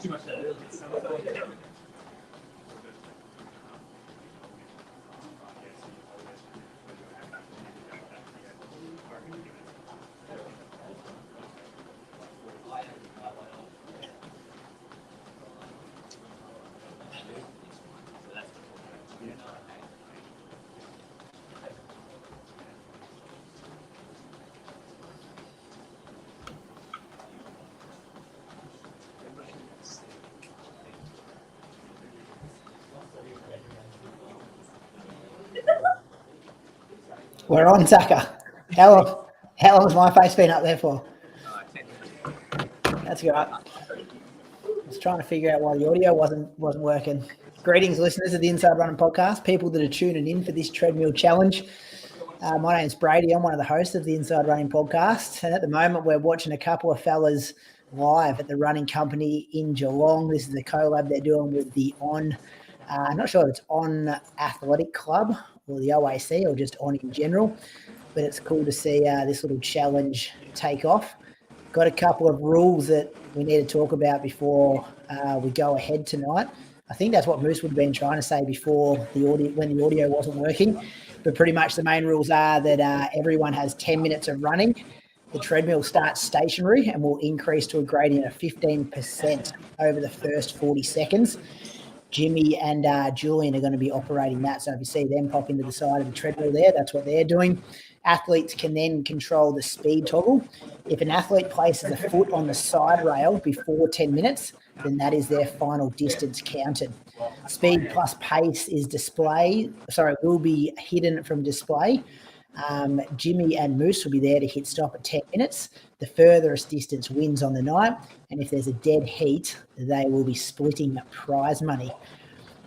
Too much that early. We're on, Tucker. How long has my face been up there for? 10 minutes. That's good. I was trying to figure out why the audio wasn't working. Greetings, listeners of the Inside Running Podcast, people that are tuning in for this treadmill challenge. My name's Brady. I'm one of the hosts of the Inside Running Podcast, and at the moment we're watching a couple of fellas live at the running company in Geelong. This is a collab they're doing with the I'm not sure if it's On Athletic Club or the OAC or just On in general, but it's cool to see this little challenge take off. Got a couple of rules that we need to talk about before we go ahead tonight. I think that's what Moose would have been trying to say before when the audio wasn't working. But pretty much the main rules are that everyone has 10 minutes of running. The treadmill starts stationary and will increase to a gradient of 15% over the first 40 seconds. Jimmy and Julian are going to be operating that. So if you see them pop into the side of the treadmill there, that's what they're doing. Athletes can then control the speed toggle. If an athlete places a foot on the side rail before 10 minutes, then that is their final distance counted. Speed plus pace will be hidden from display. Jimmy and Moose will be there to hit stop at 10 minutes. The furthest distance wins on the night. And if there's a dead heat, they will be splitting prize money.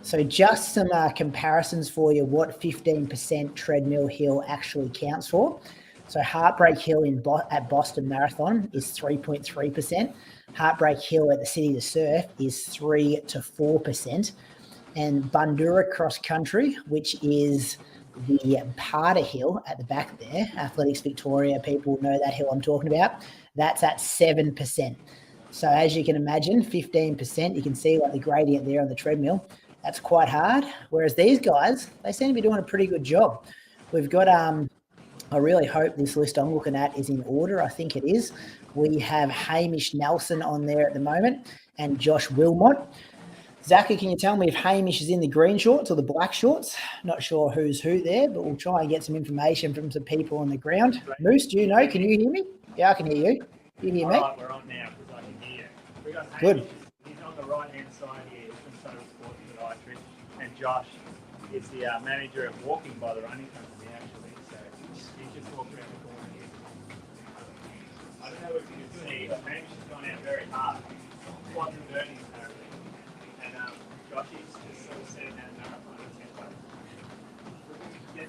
So just some comparisons for you, what 15% treadmill hill actually counts for. So Heartbreak Hill at Boston Marathon is 3.3%. Heartbreak Hill at the City to Surf is 3 to 4%. And Bundura Cross Country, which is the Parter Hill at the back there, Athletics Victoria, people know that hill I'm talking about, that's at 7%. So as you can imagine, 15%, you can see like the gradient there on the treadmill. That's quite hard. Whereas these guys, they seem to be doing a pretty good job. We've got, I really hope this list I'm looking at is in order. I think it is. We have Hamish Nelson on there at the moment and Josh Wilmot. Zachary, can you tell me if Hamish is in the green shorts or the black shorts? Not sure who's who there, but we'll try and get some information from some people on the ground. Moose, do you know? Can you hear me? Yeah, I can hear you. Can you hear me? All right, we're on now because I can hear you. We got Hamish. Good. He's on the right-hand side here from Total Sports Podiatry. And Josh is the manager of Walking by the Running Company, actually. So he's just walking around the corner here. I don't know if you can see, but Hamish has gone out very hard. Quite burning, apparently. And Josh is just sort of setting that marathon tempo. Yeah.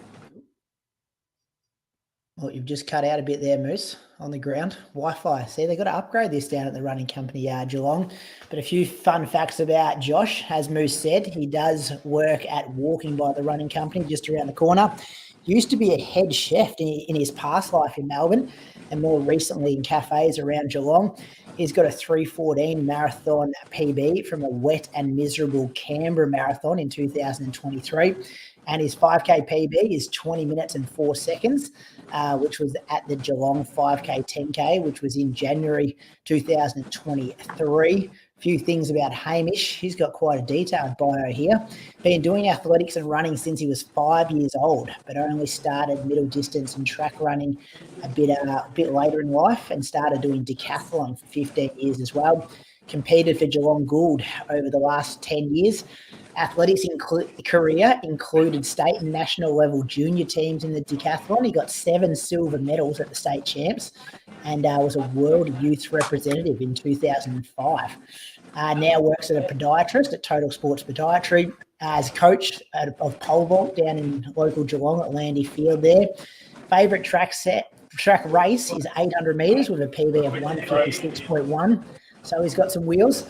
Well, you've just cut out a bit there, Moose, on the ground. Wi-Fi. See, they've got to upgrade this down at the running company, Geelong. But a few fun facts about Josh. As Moose said, he does work at Walking by the Running Company just around the corner. Used to be a head chef in his past life in Melbourne and more recently in cafes around Geelong. He's got a 3:14 marathon PB from a wet and miserable Canberra marathon in 2023. And his 5K PB is 20 minutes and 4 seconds, which was at the Geelong 5K 10K, which was in January 2023. A few things about Hamish. He's got quite a detailed bio here. Been doing athletics and running since he was 5 years old, but only started middle distance and track running a bit later in life and started doing decathlon for 15 years as well. Competed for Geelong Gould over the last 10 years. Athletics career included state and national level junior teams in the decathlon. He got 7 silver medals at the state champs and was a world youth representative in 2005. Now works as a podiatrist at Total Sports Podiatry, as coach of pole vault down in local Geelong at Landy Field there. Favourite track race is 800 metres with a PB of 156.1. So he's got some wheels.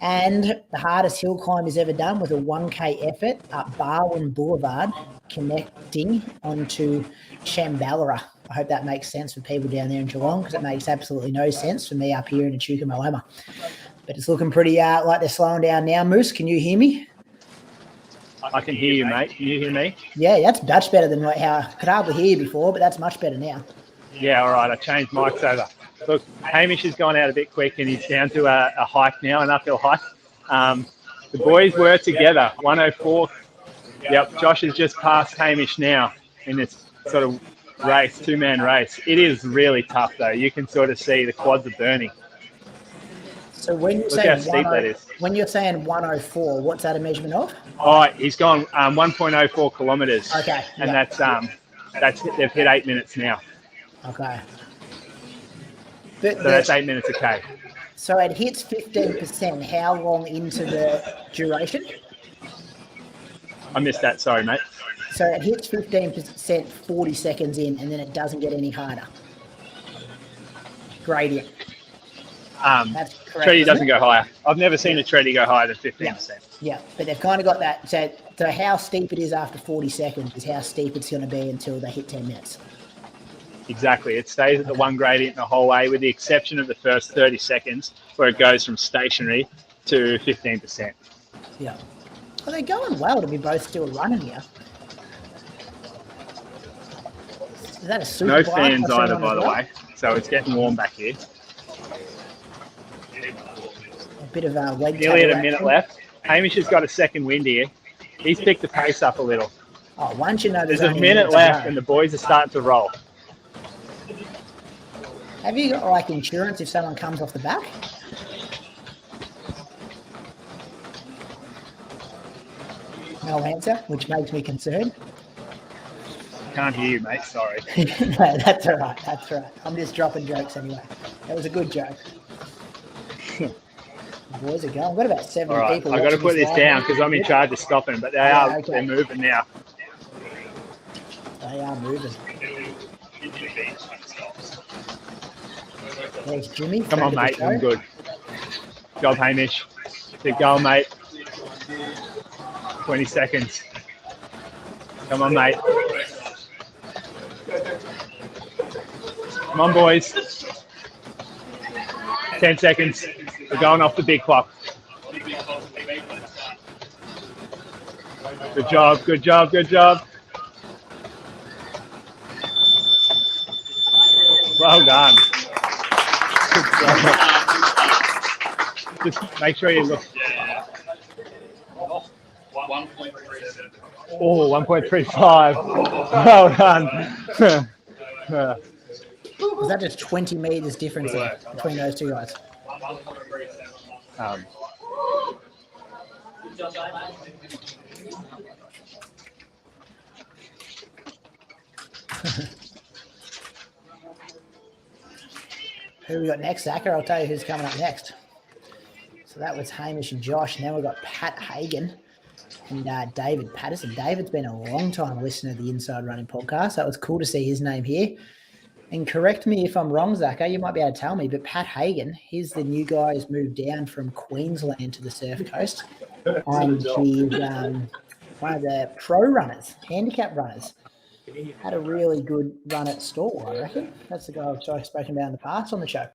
And the hardest hill climb he's ever done was a 1K effort up Barwon Boulevard, connecting onto Shamballera. I hope that makes sense for people down there in Geelong, because it makes absolutely no sense for me up here in Echuca Malema. But it's looking pretty like they're slowing down now. Moose, can you hear me? I can hear you, mate. Can you hear me? Yeah, that's much better than how I could hardly hear you before, but that's much better now. Yeah, all right. I changed mics over. Look, Hamish has gone out a bit quick and he's down to a hike now, an uphill hike. The boys were together, 104. Yep, Josh has just passed Hamish now in this sort of race, two-man race. It is really tough, though. You can sort of see the quads are burning. So when you're Look how steep that is. When you're saying 104, what's that a measurement of? Oh, he's gone 1.04 kilometres. Okay. And that's they've hit 8 minutes now. Okay. So that's 8 minutes a K. So it hits 15%. How long into the duration? I missed that. Sorry, mate. So it hits 15% 40 seconds in, and then it doesn't get any harder. Gradient. That's correct. Treaty doesn't go higher. I've never seen a treaty go higher than 15%. Yeah, but they've kind of got that. So how steep it is after 40 seconds is how steep it's going to be until they hit 10 minutes. Exactly. It stays at the one gradient the whole way, with the exception of the first 30 seconds where it goes from stationary to 15%. Yeah. Well, they're going well to be both still running here. Is that a super No bike fans or either, someone by as the well? way. So it's getting warm back here. A bit of a leg Nearly at a tail minute action. left. Hamish has got a second wind here. He's picked the pace up a little. Oh, once you know There's there's a only minute to left go. and the boys are starting to roll. Have you got like insurance if someone comes off the back? No answer, which makes me concerned. Can't hear you, mate. Sorry. No, that's all right. That's all right. I'm just dropping jokes anyway. That was a good joke. The boys are going. We've got about 70 All right. people. I've got to watching put this live. down because I'm in charge of stopping, but okay. they're moving now. They are moving. There's Jimmy. Come on, friend of mate. the I'm show. good. Job, Hamish. Keep going, mate. 20 seconds. Come on, mate. Come on, boys. 10 seconds. We're going off the big clock. Good job, good job, good job. Well done. Just make sure you look. Oh, 1.35. Well done. Was that just 20 meters difference there between those two guys? Who we got next, Zach? I'll tell you who's coming up next. So that was Hamish and Josh. Now we've got Pat Hagen and David Patterson. David's been a long time listener to the Inside Running podcast. That was cool to see his name here. And correct me if I'm wrong, Zach, you might be able to tell me, but Pat Hagen, he's the new guy who's moved down from Queensland to the Surf Coast. And he's one of the pro runners, handicap runners. Had a really good run at Stall, I reckon. That's the guy I've spoken about in the past on the show.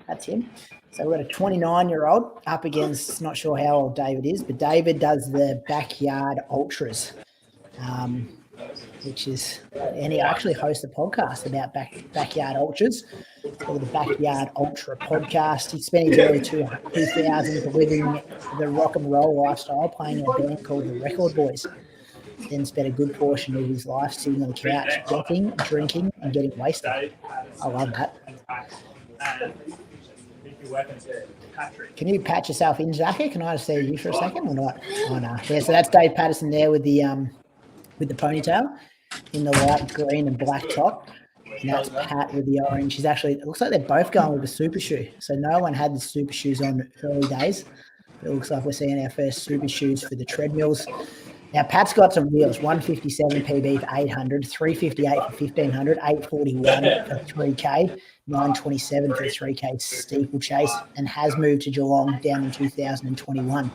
That's him. So we've got a 29-year-old up against, not sure how old David is, but David does the backyard ultras, which is, and he actually hosts a podcast about backyard ultras. It's called the Backyard Ultra Podcast. He spent his early 2000s living the rock and roll lifestyle, playing in a band called the Record Boys. Then spent a good portion of his life sitting on the couch, golfing, drinking, and getting wasted. I love that. Can you patch yourself in, Zach? Can I just see you for a second or not? Oh no. Yeah, so that's Dave Patterson there with the ponytail in the light green and black top. And that's Pat with the orange. He's actually, it looks like they're both going with the super shoe. So no one had the super shoes on early days. It looks like we're seeing our first super shoes for the treadmills. Now, Pat's got some wheels, 157 PB for 800, 358 for 1500, 841 for 3K, 927 for 3K steeplechase, and has moved to Geelong down in 2021.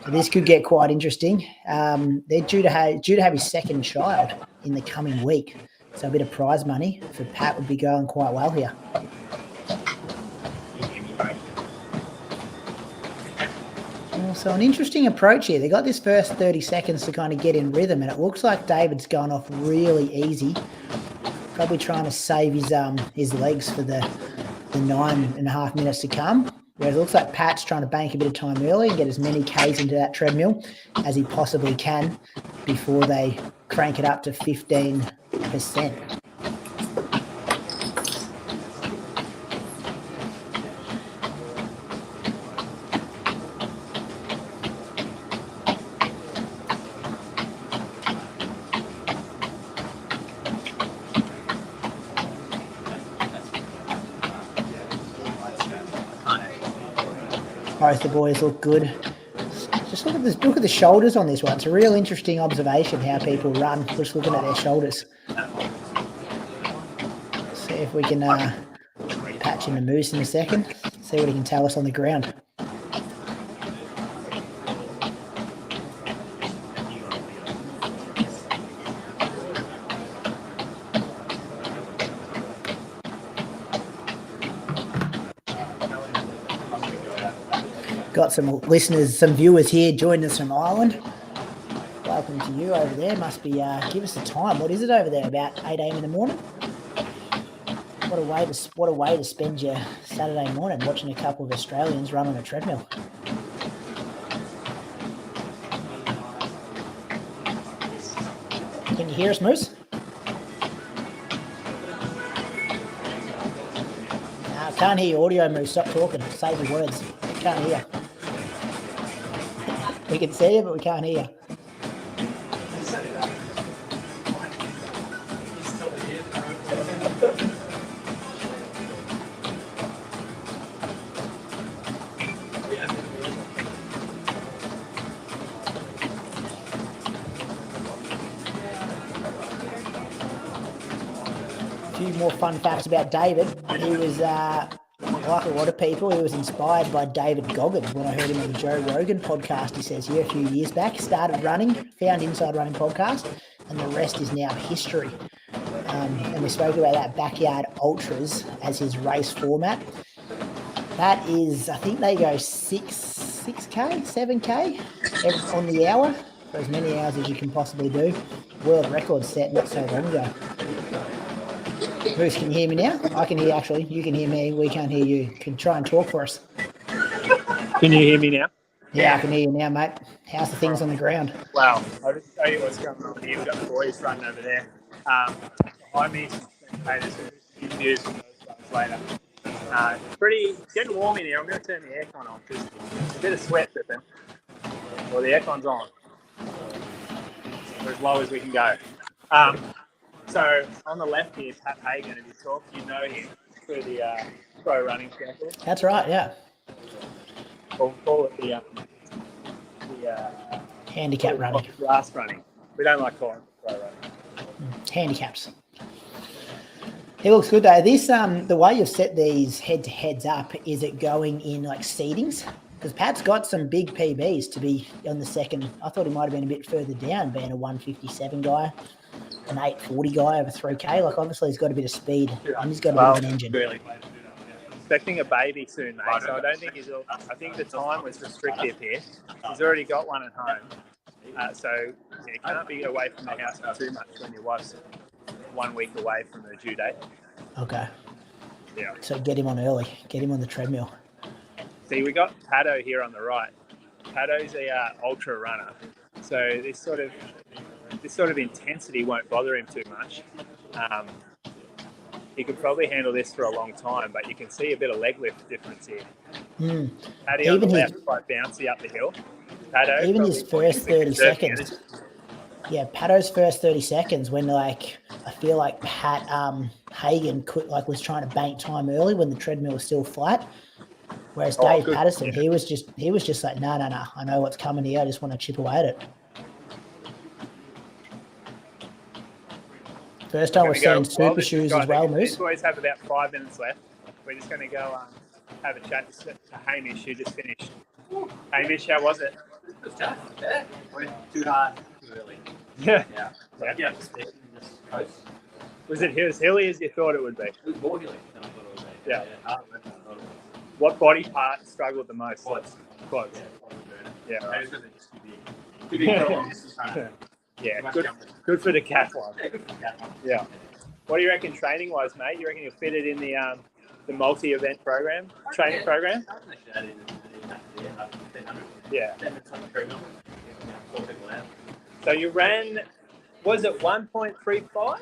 So this could get quite interesting. They're due to have his second child in the coming week. So a bit of prize money for Pat would be going quite well here. Well, so an interesting approach here. They got this first 30 seconds to kind of get in rhythm, and it looks like David's gone off really easy. Probably trying to save his legs for the 9.5 minutes to come. Whereas it looks like Pat's trying to bank a bit of time early and get as many Ks into that treadmill as he possibly can before they crank it up to 15%. Both the boys look good. Just look at the shoulders on this one. It's a real interesting observation how people run, just looking at their shoulders. See if we can patch in the Moose in a second. See what he can tell us on the ground. Got some listeners, some viewers here joining us from Ireland. Welcome to you over there. Must be, give us the time. What is it over there? About 8 a.m. in the morning? What a way to spend your Saturday morning, watching a couple of Australians run on a treadmill. Can you hear us, Moose? No, I can't hear your audio, Moose. Stop talking. Save the words. Can't hear. We can see you, but we can't hear. A few more fun facts about David. He was, like a lot of people, he was inspired by David Goggins when I heard him on the Joe Rogan podcast. He says here a few years back, started running, found Inside Running podcast, and the rest is now history. And we spoke about that backyard ultras as his race format. That is, I think they go 6K, 7K on the hour for as many hours as you can possibly do. World record set not so long ago. Bruce, can you hear me now? I can hear, actually. You can hear me. We can't hear you. Can try and talk for us. Can you hear me now? Yeah, I can hear you now, mate. How's the things on the ground? Well, I'll just show you what's going on here. We've got the boys running over there. Behind me, some spectators who interviews from those guys later. It's getting warm in here. I'm going to turn the aircon on because there's a bit of sweat dripping. Well, the aircon's on. We're as low as we can go. So on the left here, Pat Hagan, if you talk, you know him through the pro running circle. That's right, yeah. We'll call it the handicap running. Grass running. We don't like calling it pro running. Handicaps. It looks good though. This the way you've set these head-to-heads up, is it going in like seedings? Because Pat's got some big PBs to be on the second. I thought he might have been a bit further down, being a 157 guy. An 840 guy over 3K. Like, obviously, he's got a bit of speed and he's got a bit of an engine. Really. Expecting a baby soon, mate. So I don't think I think the time was restrictive here. He's already got one at home. So you can't be away from the house for too much when your wife's 1 week away from her due date. Okay. Yeah. So get him on early. Get him on the treadmill. See, we got Pato here on the right. Pato's a ultra runner. So this sort of intensity won't bother him too much. He could probably handle this for a long time, but you can see a bit of leg lift difference here. Paddy on the left, quite bouncy up the hill. Pato, even his first 30 seconds. Yeah, Pato's first 30 seconds when I feel like Pat Hagan was trying to bank time early when the treadmill was still flat. Whereas Dave Patterson, he was just like, no, I know what's coming here. I just want to chip away at it. First time we're seeing super shoes as well, Moose. These boys have about 5 minutes left. We're just going to go have a chat to Hamish, who just finished. Hamish, how was it? It was tough. Yeah. Went too hard, too early. Yeah. Yeah. Just coast. Was it as hilly as you thought it would be? It was more hilly than I thought it would be. Yeah. What? What body part struggled the most? Quads. Quads. Yeah, Maybe right. it's because it's too big. Too big for all this time. Yeah, Too much good, jumping. good for decathlon. Yeah, good for that one. Yeah. What do you reckon training-wise, mate? You reckon you'll fit it in the multi-event program, training program? I reckon they should add in 1,500. Yeah. 10 minutes on the treadmill. 4 people out. So you ran, was it 1.35?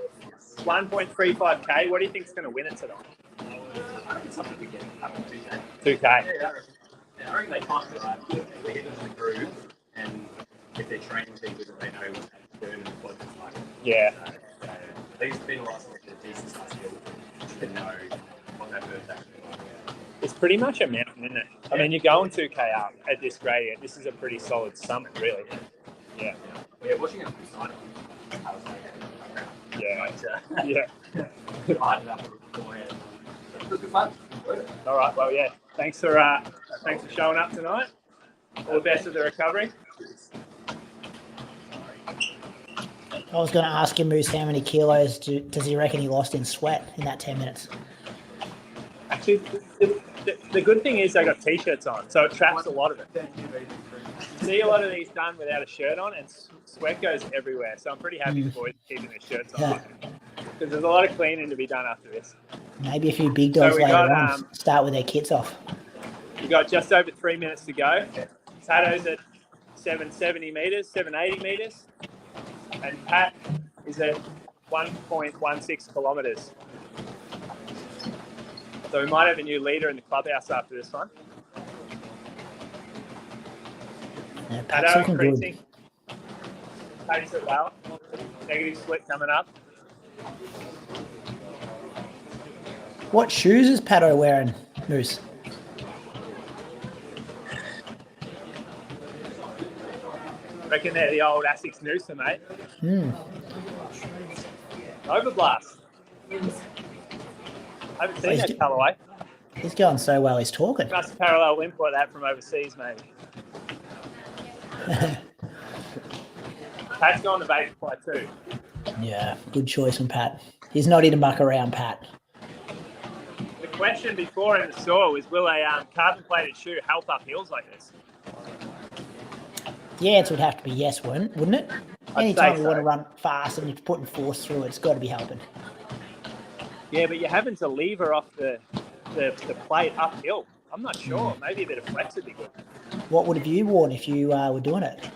1.35K. What do you think's going to win it tonight? I reckon something we get up to 2K. 2K. I reckon they time it right. They get into the groove, and if they're training people that they know what they're doing and what it's like. Yeah. So these penalised like a decent size hill to know what that bird's actually like. It's pretty much a mountain, isn't it? I mean, you're going 2K up at this gradient. This is a pretty solid summit, really. Yeah. Yeah, watching it from the side, I was like, Yeah. Yeah. divided up beforehand. It was good fun. Enjoyed it. All right. Well, yeah. Thanks for showing up tonight. All the best with the recovery. I was going to ask him, Moose, how many kilos does he reckon he lost in sweat in that 10 minutes? Actually, the good thing is they got t-shirts on, so it traps a lot of it. You see a lot of these done without a shirt on, and sweat goes everywhere. So I'm pretty happy the boys are keeping their shirts on. Because there's a lot of cleaning to be done after this. Maybe a few big dogs So we later got, on start with their kits off. We've got just over 3 minutes to go. Tato's at 770 metres, 780 metres. And Pat is at 1.16 kilometres. So we might have a new leader in the clubhouse after this one. Yeah, Pat's Tato looking good. increasing. Pace it well. Negative split coming up. What shoes is Pato wearing, Moose? Reckon they're the old Asics Noosa, mate. Overblast. I haven't seen that colourway. He's going so well, he's talking. Must parallel import that from overseas, maybe. Pat's gone to Vaporfly too. Yeah, good choice from Pat. He's not here to muck around, Pat. The question before in the store was, will a carbon-plated shoe help up hills like this? The answer would have to be yes, wouldn't it? I'd Anytime say you so. want to run fast and you're putting force through it, it's got to be helping. Yeah, but you're having to lever off the plate uphill. I'm not sure. Maybe a bit of flex would be good. What would have you worn if you were doing it?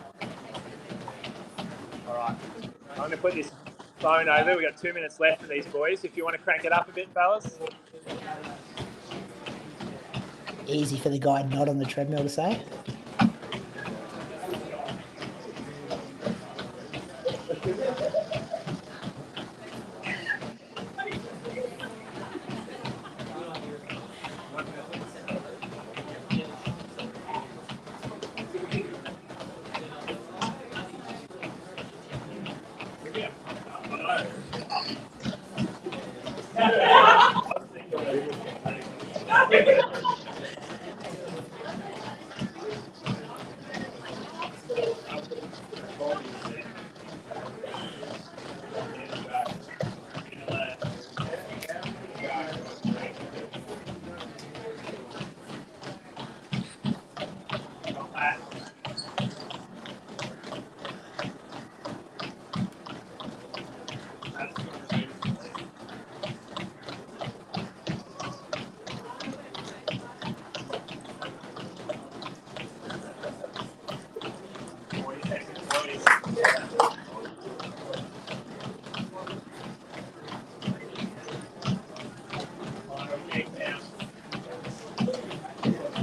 All right. I'm going to put this phone over. We've got 2 minutes left for these boys. If you want to crank it up a bit, fellas. Easy for the guy not on the treadmill to say.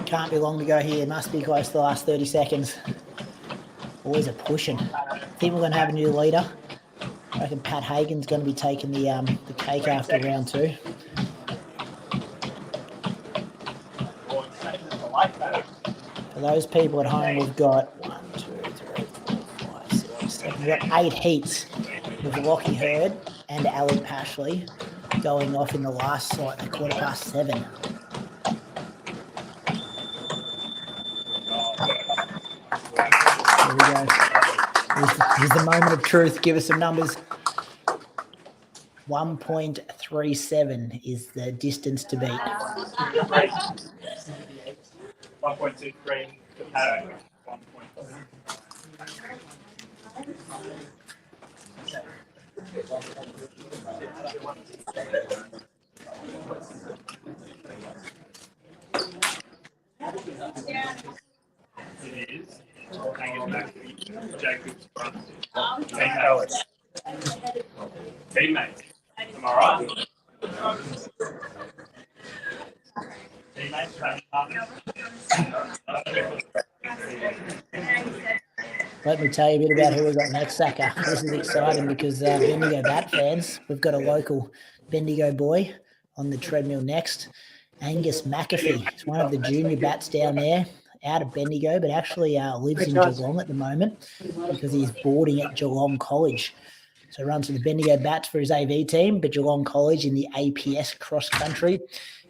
Can't be long to go here. Must be close to the last 30 seconds. Boys are pushing. Think we're going to have a new leader. I reckon Pat Hagen's going to be taking the cake after round 2. For those people at home, we've got 1, 2, 3, 4, 5, 6, 7. We've got 8 heats with Lockie Hurd and Ali Pashley going off in the last slot at 7:15. There we go. Here's the moment of truth. Give us some numbers. 1.37 is the distance to beat. 1.23 to Pato. 1.3. It is. Hanging back to Jacob's front. Teammate. Am I right? Teammates, training partners. Let me tell you a bit about who we've got next, Saka. This is exciting because Bendigo Bat fans, we've got a local Bendigo boy on the treadmill next. Angus McAfee. He's one of the junior bats down there, out of Bendigo, but actually lives in Geelong at the moment because he's boarding at Geelong College. So runs for the Bendigo Bats for his AV team, but Geelong College in the APS cross country.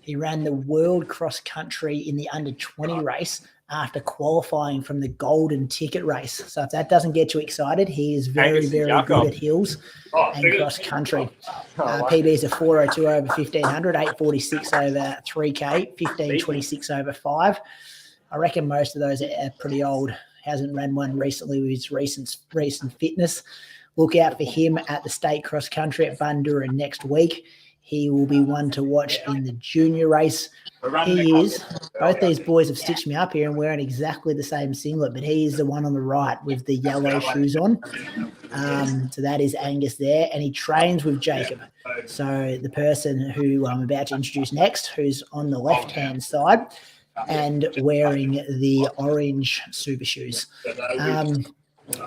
He ran the world cross country in the under-20 race after qualifying from the golden ticket race. So if that doesn't get you excited, he is very, very good at hills and cross country. PB is a 4:02 over 1500, 8:46 over 3K, 15:26 over 5. I reckon most of those are pretty old. Hasn't ran one recently with his recent fitness. Look out for him at the state cross country at Bundoora next week. He will be one to watch in the junior race. He is, both these boys have stitched me up here and wearing exactly the same singlet, but he is the one on the right with the yellow shoes on. So that is Angus there, and he trains with Jacob. So the person who I'm about to introduce next, who's on the left-hand side and wearing the orange super shoes.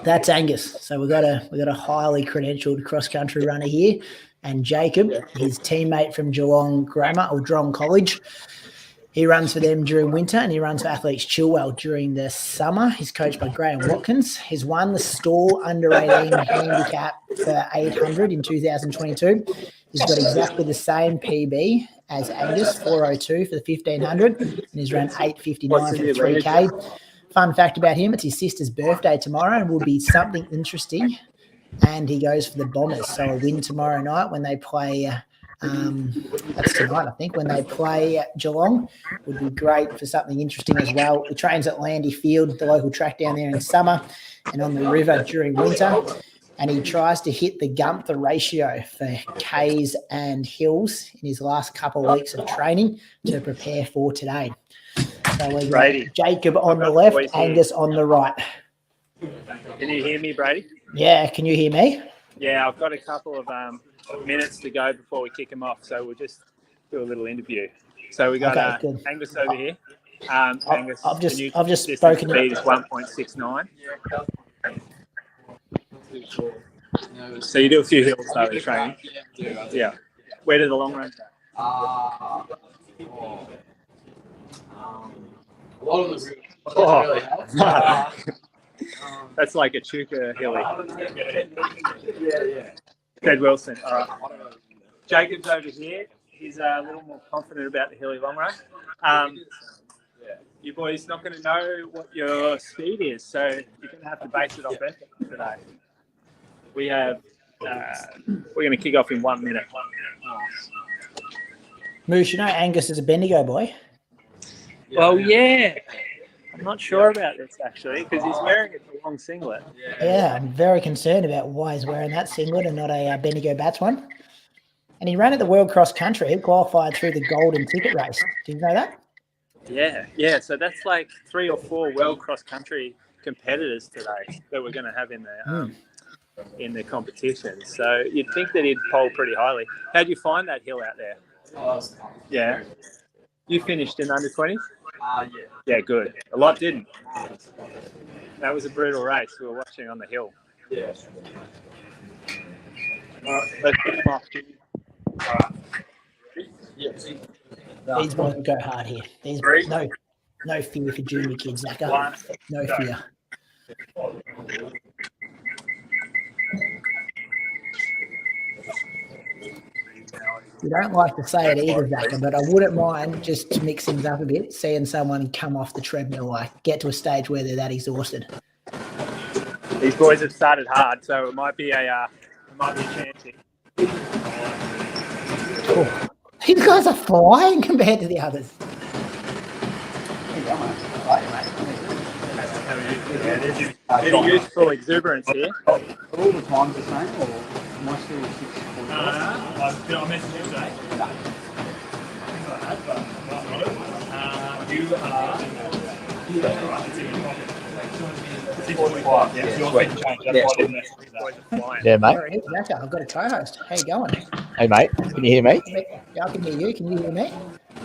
That's Angus. So we've got a highly credentialed cross-country runner here. And Jacob, his teammate from Geelong College. He runs for them during winter and he runs for Athletes Chilwell during the summer. He's coached by Graham Watkins. He's won the Stall Under-18 handicap for 800 in 2022. He's got exactly the same PB as Angus, 4:02 for the 1500, and he's run 8:59 for the 3K. Fun fact about him, it's his sister's birthday tomorrow and will be something interesting. And he goes for the Bombers. So a win tomorrow night when they play, that's tonight, I think, when they play Geelong, would be great for something interesting as well. He trains at Landy Field, the local track down there in summer, and on the river during winter. And he tries to hit the Gunther ratio for Ks and hills in his last couple of weeks of training to prepare for today. So we've got Jacob on the left, Angus on the right. Can you hear me, Brady? Yeah, can you hear me? Yeah, I've got a couple of minutes to go before we kick them off, so we'll just do a little interview. So we got Angus over here. Angus, I've just spoken. Speed is 1.69. So you do a few hills over the training. Yeah. Where do the long runs go? A lot of the routes. That's like a Chuka hilly. Yeah. Ted Wilson. All right. Jacob's over here. He's a little more confident about the hilly long run. You boys not going to know what your speed is, so you're going to have to base it off effort today. We have. We're going to kick off in 1 minute. Moose, you know Angus is a Bendigo boy. Well, yeah. I'm not sure about this actually because he's wearing a long singlet. Yeah, I'm very concerned about why he's wearing that singlet and not a Bendigo Bats one. And he ran at the World Cross Country. He qualified through the golden ticket race. Did you know that? Yeah. So that's like 3 or 4 World Cross Country competitors today that we're going to have in the competition. So you'd think that he'd poll pretty highly. How'd you find that hill out there? Yeah. You finished in under 20s? Yeah, good. A lot didn't. That was a brutal race we were watching on the hill. Yeah. All right, let's kick them off. These boys will go hard here. These no fear for junior kids, Zaka. No fear. We don't like to say it either, Zaka, but I wouldn't mind just to mix things up a bit, seeing someone come off the treadmill, like get to a stage where they're that exhausted. These boys have started hard, so it might be a chance here. Cool. These guys are flying compared to the others. Yeah, there's a bit of useful exuberance here. All the times the same, or am I still 6:45? I'll message you today. You are. Yeah, mate. There it is, Jacko. I've got a co-host. How you going? Hey, mate. Can you hear me? Yeah, I can hear you. Can you hear me?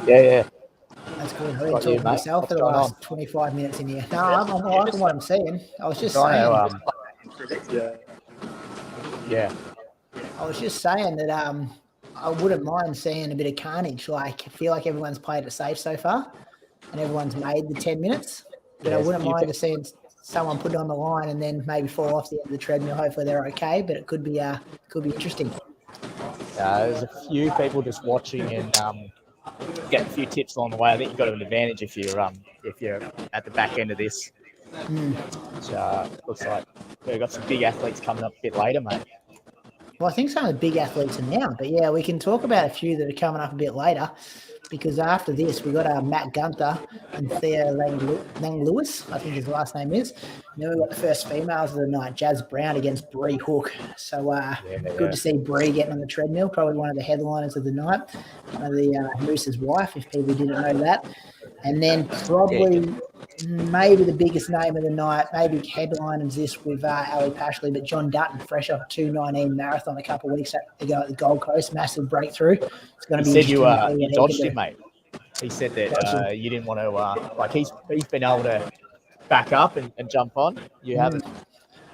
Yeah. That's good. I've been Got you, talking to mate. myself for the What's going last 25 minutes in here. No, I'm liking what I'm seeing. I was just saying. Yeah. I was just saying that I wouldn't mind seeing a bit of carnage. Like, I feel like everyone's played it safe so far, and everyone's made the 10 minutes. But I wouldn't mind just seeing someone put it on the line and then maybe fall off the end of the treadmill. Hopefully they're okay, but it could be interesting. There's a few people just watching and getting a few tips along the way. I think you've got an advantage if you're at the back end of this. Which looks like we've got some big athletes coming up a bit later, mate. Well, I think some of the big athletes are now, but yeah, we can talk about a few that are coming up a bit later, because after this, we've got Matt Gunther and Thea Lang Lewis, I think his last name is. And then we've got the first females of the night, Jazz Brown against Bree Hook. So good to see Bree getting on the treadmill, probably one of the headliners of the night, one of the Moose's wife, if people didn't know that. And then probably maybe the biggest name of the night, maybe headliners this with Ali Pashley, but John Dutton, fresh off a 2:19 marathon a couple of weeks ago at the Gold Coast, massive breakthrough. It's going to be He said you dodged him, mate. He said that you didn't want to, he's been able to back up and jump on. You haven't.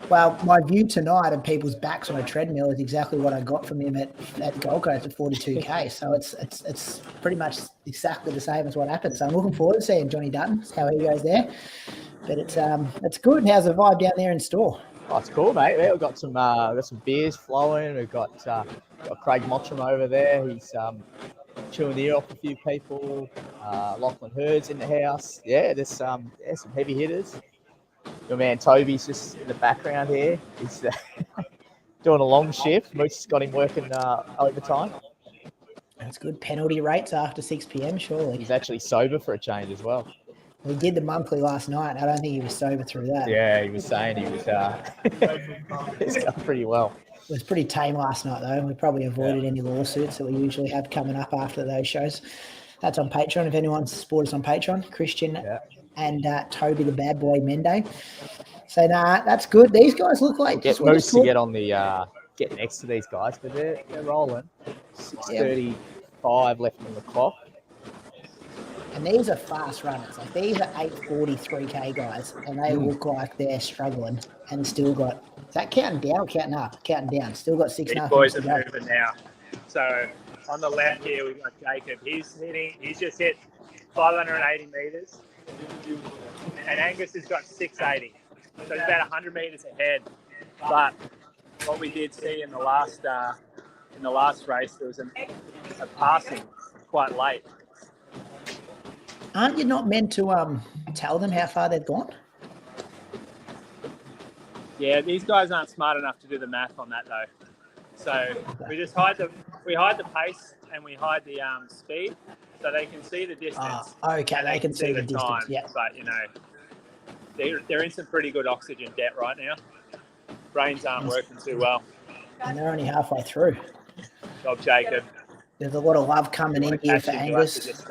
Well, my view tonight of people's backs on a treadmill is exactly what I got from him at the Gold Coast at 42K. So it's pretty much exactly the same as what happened. So I'm looking forward to seeing Johnny Dutton, how he goes there. But it's good. How's the vibe down there in store? Oh, it's cool, mate. We've got some beers flowing. We've got Craig Mottram over there. He's chewing the ear off a few people. Lachlan Hurd's in the house. Yeah, there's some heavy hitters. Your man Toby's just in the background here. He's doing a long shift. Moose has got him working overtime. That's good. Penalty rates after 6 p.m, surely. He's actually sober for a change as well. We did the monthly last night. I don't think he was sober through that. Yeah, he was saying he was it's going pretty well. It was pretty tame last night, though. We probably avoided any lawsuits that we usually have coming up after those shows. That's on Patreon. If anyone's supported us on Patreon, Christian and Toby the Bad Boy Mende. So, that's good. These guys look like... Get Moose to get on the... get next to these guys, but they're rolling. 6:35 left on the clock. And these are fast runners. Like, these are 8:43K guys, and they look like they're struggling and still got... Is that counting down or counting up? Counting down. Still got 6.5 These boys are moving now. So on the left here, we've got Jacob. He's just hit 580 metres. And Angus has got 680. So he's about 100 metres ahead. But what we did see in the last race, there was a passing quite late. Aren't you not meant to tell them how far they've gone? Yeah, these guys aren't smart enough to do the math on that though. So we just hide the pace and we hide the speed, so they can see the distance. Okay, they can see the distance. Time, yeah, but they're in some pretty good oxygen debt right now. Brains aren't working too well. And they're only halfway through. Job, Jacob. There's a lot of love coming in here for Angus.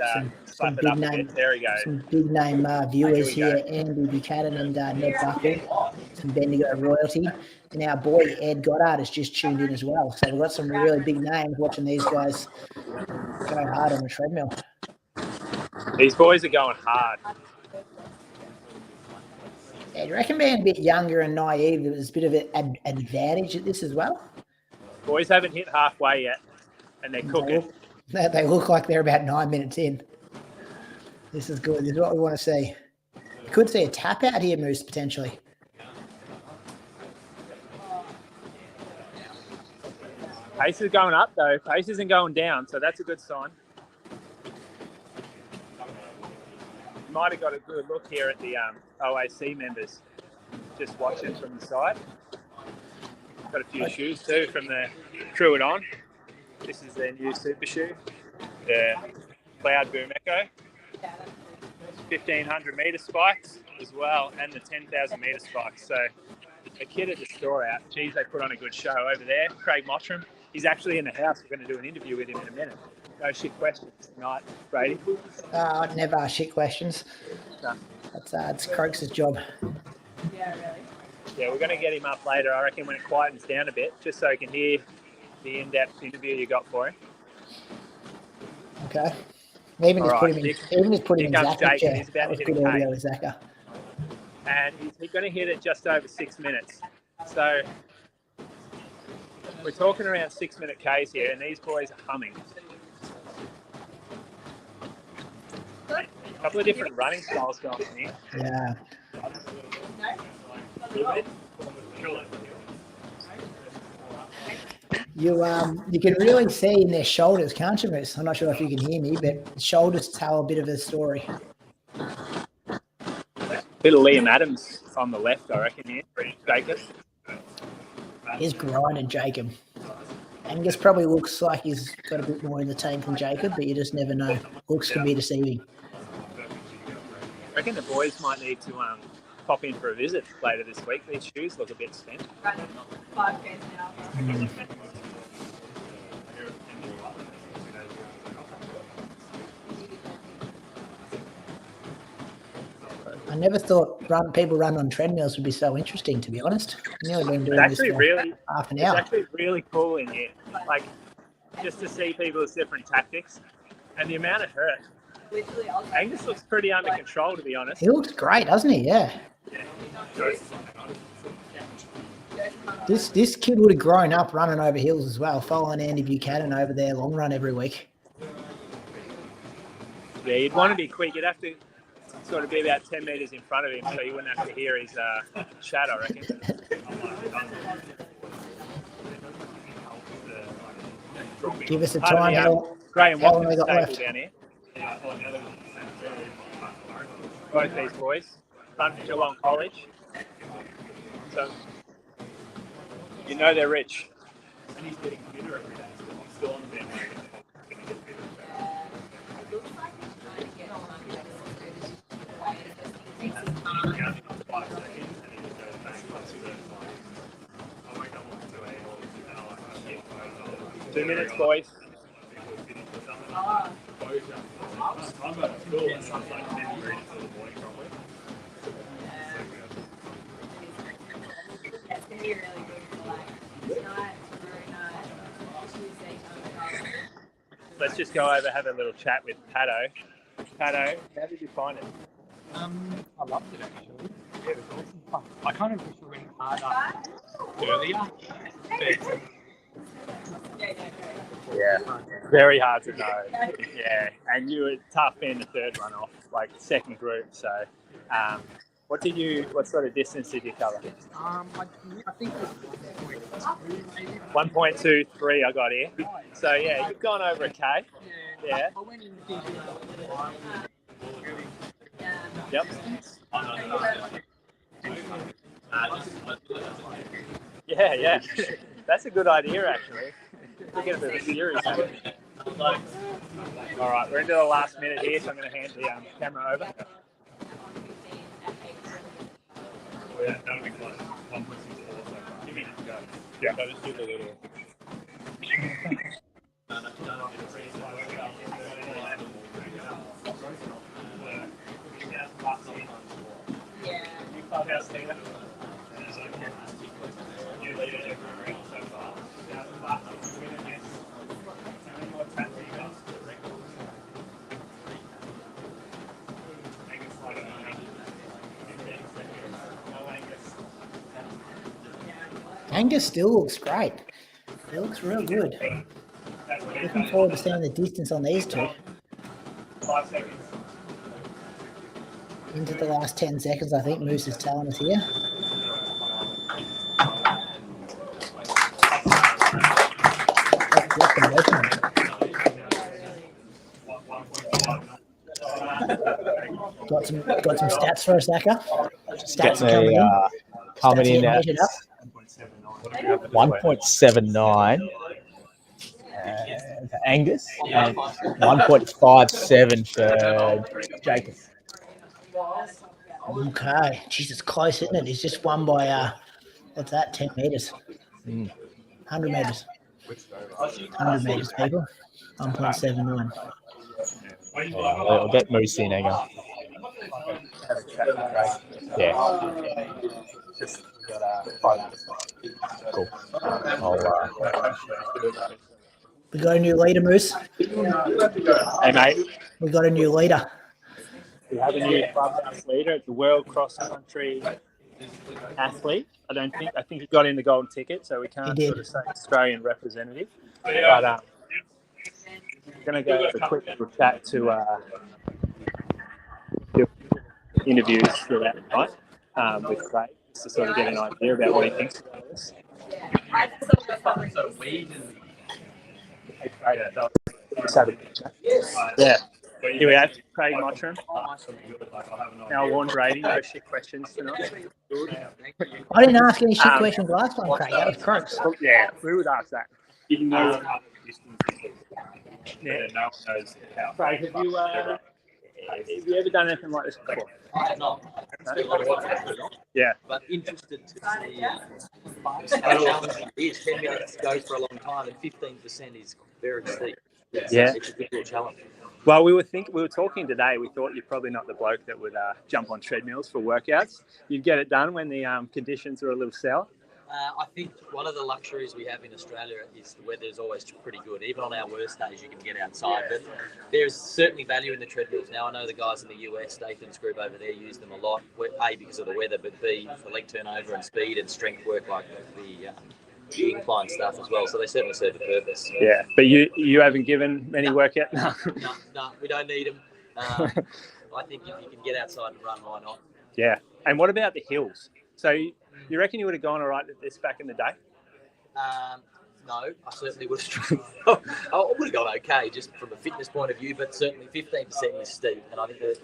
Some big name, there he goes. Some big name viewers here: Andy Buchanan and Ned Buckle. Some Bendigo royalty, and our boy Ed Goddard has just tuned in as well. So we've got some really big names watching these guys go hard on the treadmill. These boys are going hard. Yeah, do you reckon being a bit younger and naive, there's a bit of an advantage at this as well? Boys haven't hit halfway yet, and they're cooking. They look like they're about 9 minutes in. This is good. This is what we want to see. You could see a tap out here, Moose, potentially. Pace is going up, though. Pace isn't going down, so that's a good sign. You might have got a good look here at the OAC members, just watching from the side. Got a few shoes, too, from the Crew It On. This is their new super shoe, the Cloud Boom Echo. 1,500 metre spikes as well, and the 10,000 metre spikes. So they kitted the store out. Geez, they put on a good show over there. Craig Mottram, he's actually in the house. We're going to do an interview with him in a minute. No shit questions tonight, Brady. I'd never ask shit questions. No. It's Croaks' job. Yeah, really. Yeah, we're going to get him up later, I reckon, when it quietens down a bit, just so he can hear the in-depth interview you got for him. Okay. Even just put him in Zach's chair. He's about That was to hit good a audio K. with Zaka. And he's going to hit it just over 6 minutes. So we're talking around 6 minute Ks here, and these boys are humming. A couple of different running styles going on here. Yeah. You can really see in their shoulders, can't you, Moose? I'm not sure if you can hear me, but shoulders tell a bit of a story. Bit of Liam Adams on the left, I reckon, here. Jacob. He's grinding Jacob. Angus probably looks like he's got a bit more in the tank than Jacob, but you just never know. Looks can be deceiving. I reckon the boys might need to pop in for a visit later this week. These shoes look a bit spent. Running 5Ks now. I never thought people run on treadmills would be so interesting, to be honest. I've nearly been doing this for half an hour. It's actually really cool in here. Like, just to see people's different tactics and the amount of hurt. Literally, Angus looks pretty under control, to be honest. He looks great, doesn't he? Yeah. This kid would have grown up running over hills as well, following Andy Buchanan over their long run every week. Yeah, you'd want to be quick. You'd have to sort of be about 10 metres in front of him so you wouldn't have to hear his chat, I reckon. Give us a time. Graham how long Watkins we got stable left? down here. Both these boys run for Geelong College. So, you know they're rich. And he's getting fitter every day, so he's still on the bandwagon. Two minutes, boys. It's going to be really good for like tonight, tomorrow night, Tuesday, Let's just go over, have a little chat with Pato. Pato, how did you find it? I loved it actually. Yeah, it was awesome fun. I kind of wish we went harder earlier. But Yeah, very hard to know. Yeah, and you were tough in the third run off, like second group. So, what sort of distance did you cover? I think it was 1.2 maybe. 1.23 I got here. So yeah, you've gone over a K. Yeah. I went in thinking really. Yep. Yeah. That's a good idea, actually. We're getting a bit of a series. All right, we're into the last minute here, so I'm going to hand the camera over. Yeah, that'll be close. 1.64. So give me a go. Yeah, I'll just do the little. Yeah. You clubhouse leader. You lead it every round so far. Now the last minute is how many more taps you got? Angus like it. No Angus. Angus still looks great. He looks real good. Looking forward to seeing the distance on these two. 5 seconds. Into the last 10 seconds, I think Moose is telling us here. What's the measurement? Got some stats for us, Zaka? Stats are coming in. Coming Stats in getting at measured up. 1.79. Angus, and 1.57 for Jacob. Okay. Jesus, close, isn't it? He's just won by, what's that, 10 metres? 100 metres. 100 metres, people. 1.79. I'll get Moose in, hang on. Yeah. Cool. We got a new leader, Moose. Hey, mate. We got a new leader. We have a new clubhouse leader. It's a world cross-country athlete. I think he got in the golden ticket, so we can't He sort did. of say Australian representative. But I'm going to go have a quick little chat to do interviews throughout the night with Craig, just to sort of get an idea about what he thinks about this. Hey, Craig, just have a quick chat. Yeah. Here we have Craig Mottram. Now, Warren Brady, no shit questions tonight. I didn't ask any shit questions last time, Craig. That was Croaks. Yeah, we would ask that. Even though yeah. No one knows how. Craig, have you ever done anything like this before? I have not. Yeah. But interested to see how challenging it is. 10 minutes goes for a long time, and 15% is very steep. Yeah. It's a difficult challenge. Well, we were talking today. We thought you're probably not the bloke that would jump on treadmills for workouts. You'd get it done when the conditions are a little sour. I think one of the luxuries we have in Australia is the weather is always pretty good. Even on our worst days, you can get outside. But there's certainly value in the treadmills. Now, I know the guys in the US, Stathan's group over there, use them a lot. A, because of the weather, but B, for leg turnover and speed and strength work like the incline stuff as well. So they certainly serve a purpose. Yeah, but you haven't given many workout? No, we don't need them. I think if you can get outside and run, why not? Yeah. And what about the hills? So you reckon you would have gone all right at this back in the day? No, I certainly would have. I would have gone okay, just from a fitness point of view, but certainly 15% is steep. And I think the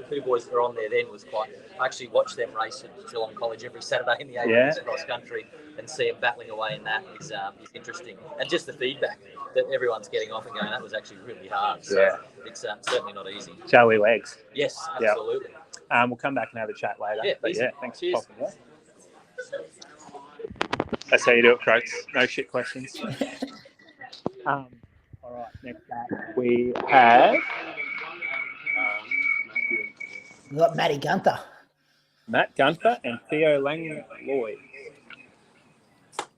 two boys that were on there then was quite. I actually watched them race at Geelong College every Saturday in the 80s cross country, and see them battling away in that is interesting. And just the feedback that everyone's getting off and going, that was actually really hard. So it's certainly not easy. Showy legs. Yes, absolutely. Yeah. We'll come back and have a chat later. Yeah, but easy. Thanks Cheers. for popping in. That's how you do it, Croaks. No shit questions. All right, next up we have We got Matty Gunther. Matt Gunther and Theo Langlois.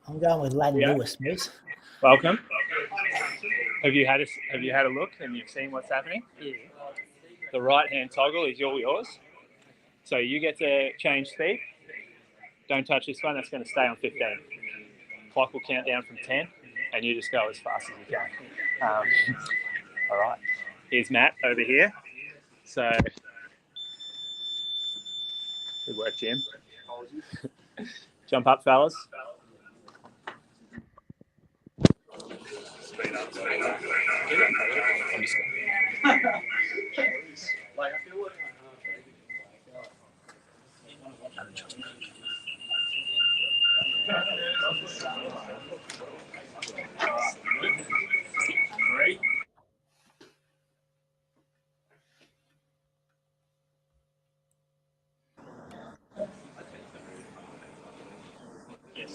I'm going with Ladd Lewis, Moose. Welcome. Have you had a look and you've seen what's happening? Yeah. The right hand toggle is all yours. So you get to change speed. Don't touch this one, that's going to stay on 15. Clock will count down from 10 and you just go as fast as you can. All right. Here's Matt over here. So good work, Jim. Jump up, fellas. Speed up. I'm just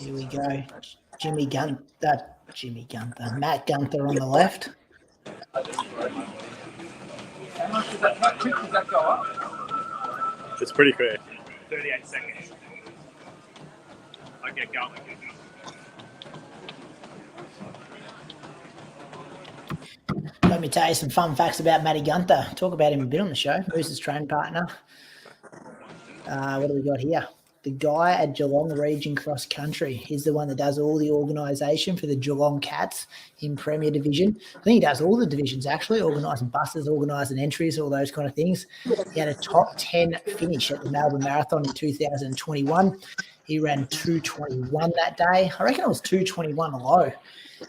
Here we go. Matt Gunther on the left. It's pretty fair. 38 seconds. I get going. Let me tell you some fun facts about Matty Gunther. Talk about him a bit on the show. Moose's train partner. What do we got here? The guy at Geelong Region Cross Country. He's the one that does all the organisation for the Geelong Cats in Premier Division. I think he does all the divisions, actually, organising buses, organising entries, all those kind of things. He had a top 10 finish at the Melbourne Marathon in 2021. He ran 2:21 that day. I reckon it was 2:21 low.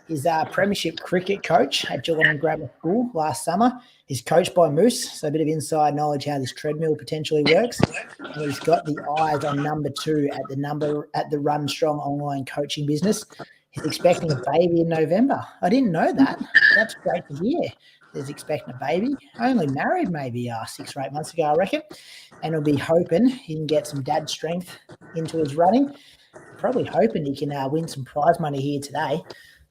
He's a premiership cricket coach at Geelong Grammar School last summer. He's coached by Moose, so a bit of inside knowledge how this treadmill potentially works. And he's got the eyes on number 2 at the Run Strong online coaching business. He's expecting a baby in November. I didn't know that. That's great to hear. He's expecting a baby. Only married maybe 6 or 8 months ago, I reckon. And he'll be hoping he can get some dad strength into his running. Probably hoping he can win some prize money here today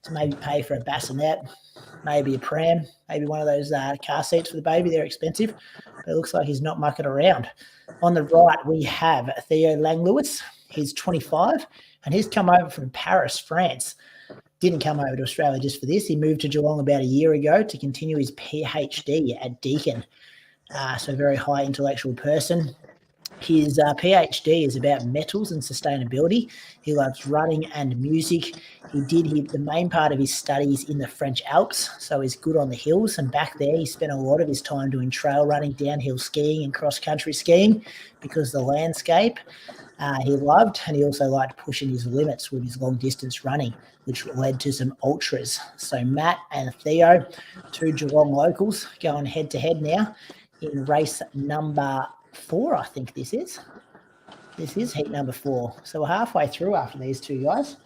to maybe pay for a bassinet, maybe a pram, maybe one of those car seats for the baby. They're expensive, but it looks like he's not mucking around. On the right, we have Theo Langlewis. He's 25, and he's come over from Paris, France. Didn't come over to Australia just for this. He moved to Geelong about a year ago to continue his PhD at Deakin. So a very high intellectual person. His PhD is about metals and sustainability. He loves running and music. He did the main part of his studies in the French Alps, so he's good on the hills. And back there, he spent a lot of his time doing trail running, downhill skiing, and cross-country skiing because the landscape he loved, and he also liked pushing his limits with his long-distance running, which led to some ultras. So Matt and Theo, 2 Geelong locals, going head-to-head now in race number 4, I think this is. This is heat number 4. So we're halfway through after these 2 guys.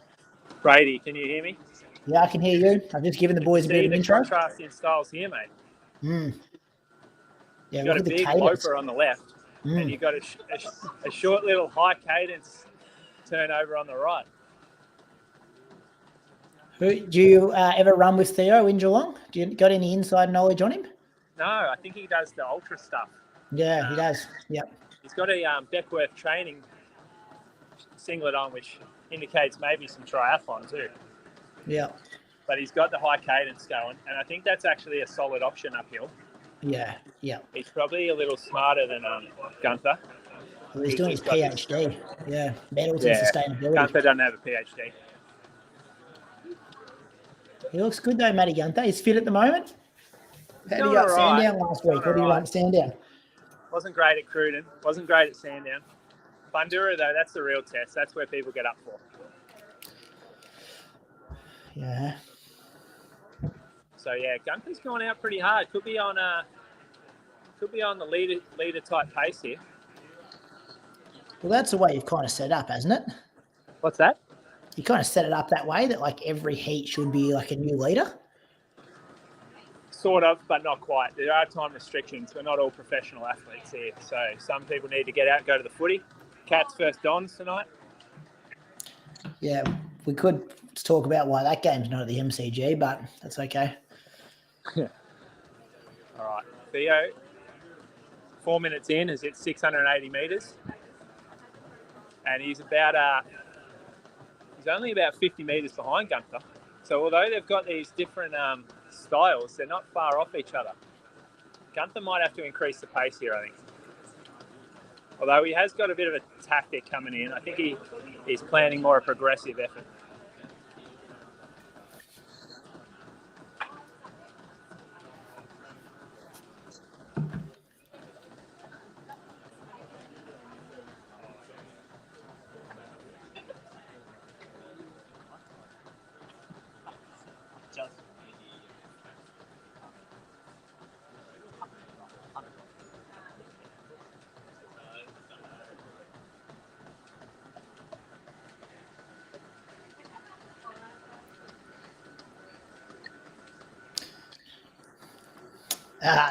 Brady, can you hear me? Yeah, I can hear you. I've just given the boys a bit of an intro. Contrast in styles here, mate. Yeah, You've got a big loper on the left, and you've got a short little high cadence turnover on the right. Do you ever run with Theo in Geelong? Do you got any inside knowledge on him? No, I think he does the ultra stuff. Yeah, he does. Yep. He's got a Beckworth training singlet on, which indicates maybe some triathlon too. Yeah. But he's got the high cadence going, and I think that's actually a solid option uphill. Yeah, yeah. He's probably a little smarter than Gunther. Well, he's doing his PhD. Yeah, metals and sustainability. Gunther doesn't have a PhD. He looks good though, Matty Gunther. He's fit at the moment. How did he Doing go at all right. Sandown last week? What did he run at Sandown? Wasn't great at Cruden. Wasn't great at Sandown. Bundoora, though, that's the real test. That's where people get up for. Yeah. So yeah, Gunther's gone out pretty hard. Could be on the leader type pace here. Well, that's the way you've kind of set up, hasn't it? What's that? You kind of set it up that way that like every heat should be like a new leader. Sort of, but not quite. There are time restrictions. We're not all professional athletes here, so some people need to get out and go to the footy. Cats versus Dons tonight. Yeah, we could talk about why that game's not at the MCG, but that's okay. All right, Theo, 4 minutes in, is hit 680 metres, and he's only about 50 metres behind Gunther. So although they've got these different styles, they're not far off each other. Gunther might have to increase the pace here, I think. Although he has got a bit of a tactic coming in, I think he's planning more a progressive effort.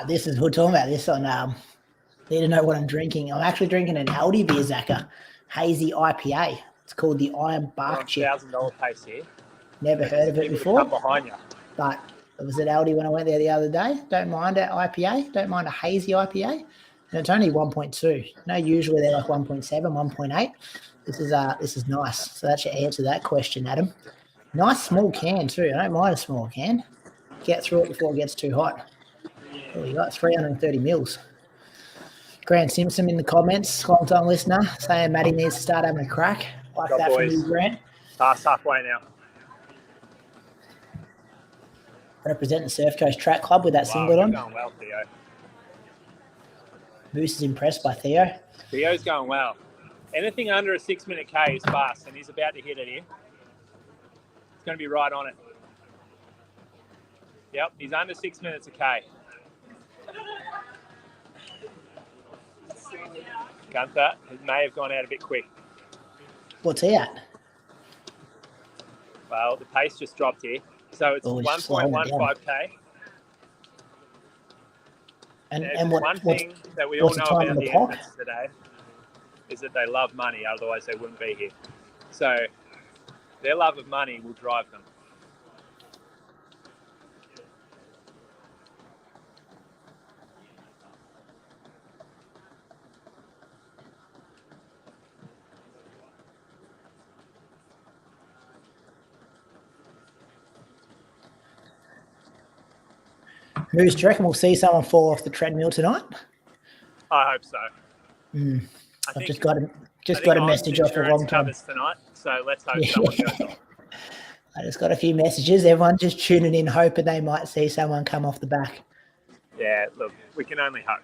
This is, we're talking about this on, need to know what I'm drinking. I'm actually drinking an Aldi beer, Zaka, hazy IPA. It's called the Iron Bark Chip. $1,000 pace here. Never heard of it before. Come behind you. But it was at Aldi when I went there the other day. Don't mind an IPA. Don't mind a hazy IPA. And it's only 1.2. No, usually they're like 1.7, 1.8. This is nice. So that should answer that question, Adam. Nice small can too. I don't mind a small can. Get through it before it gets too hot. Oh, you got 330 mils. Grant Simpson in the comments, long-time listener, saying Matty needs to start having a crack. Like Go that boys. from you, Grant. Past halfway now. Representing Surf Coast Track Club with that singlet You're on. going well, Theo. Moose is impressed by Theo. Theo's going well. Anything under a 6 minute K is fast, and he's about to hit it here. It's going to be right on it. Yep, he's under 6 minutes a K. Gunther may have gone out a bit quick. What's he at? Well, the pace just dropped here. So it's Oh, he's slowing it down. 1.15k. And There's and one thing that we all what's the know time on about the the clock? infants today is that they love money, otherwise they wouldn't be here. So their love of money will drive them. Moose, do you reckon we'll see someone fall off the treadmill tonight? I hope so. Mm. I I've think, just got a I think message off a insurance long time. covers tonight, so let's hope someone goes off. I just got a few messages. Everyone just tuning in, hoping they might see someone come off the back. Yeah, look, we can only hope.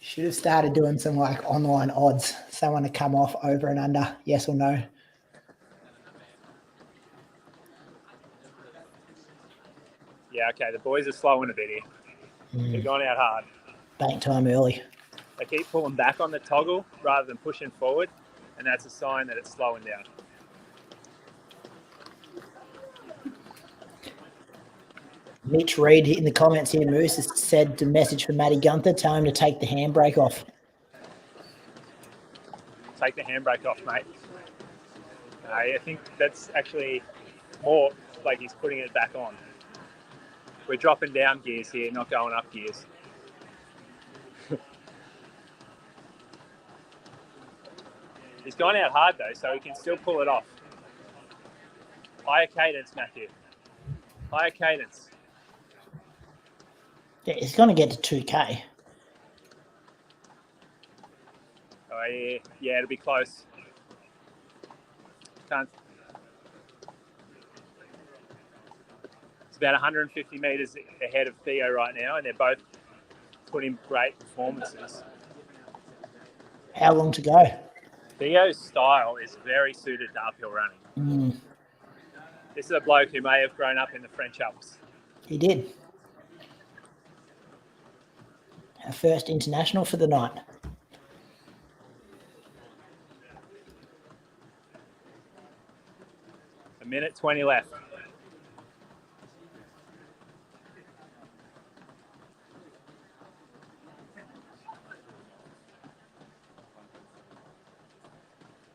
Should have started doing some like online odds. Someone to come off over and under, yes or no. Yeah, okay, the boys are slowing a bit here. They've gone out hard. Bank time early. They keep pulling back on the toggle rather than pushing forward, and that's a sign that it's slowing down. Mitch Reed in the comments here, Moose, has said to message for Matty Gunther, tell him to take the handbrake off. Take the handbrake off, mate. I think that's actually more like he's putting it back on. We're dropping down gears here, not going up gears. He's gone out hard though, so he can still pull it off. Higher cadence, Matthew. Higher cadence. Yeah, he's going to get to 2K. Oh yeah, it'll be close. Can't. It's about 150 metres ahead of Theo right now, and they're both putting great performances. How long to go? Theo's style is very suited to uphill running. This is a bloke who may have grown up in the French Alps. He did. Our first international for the night. A minute 20 left.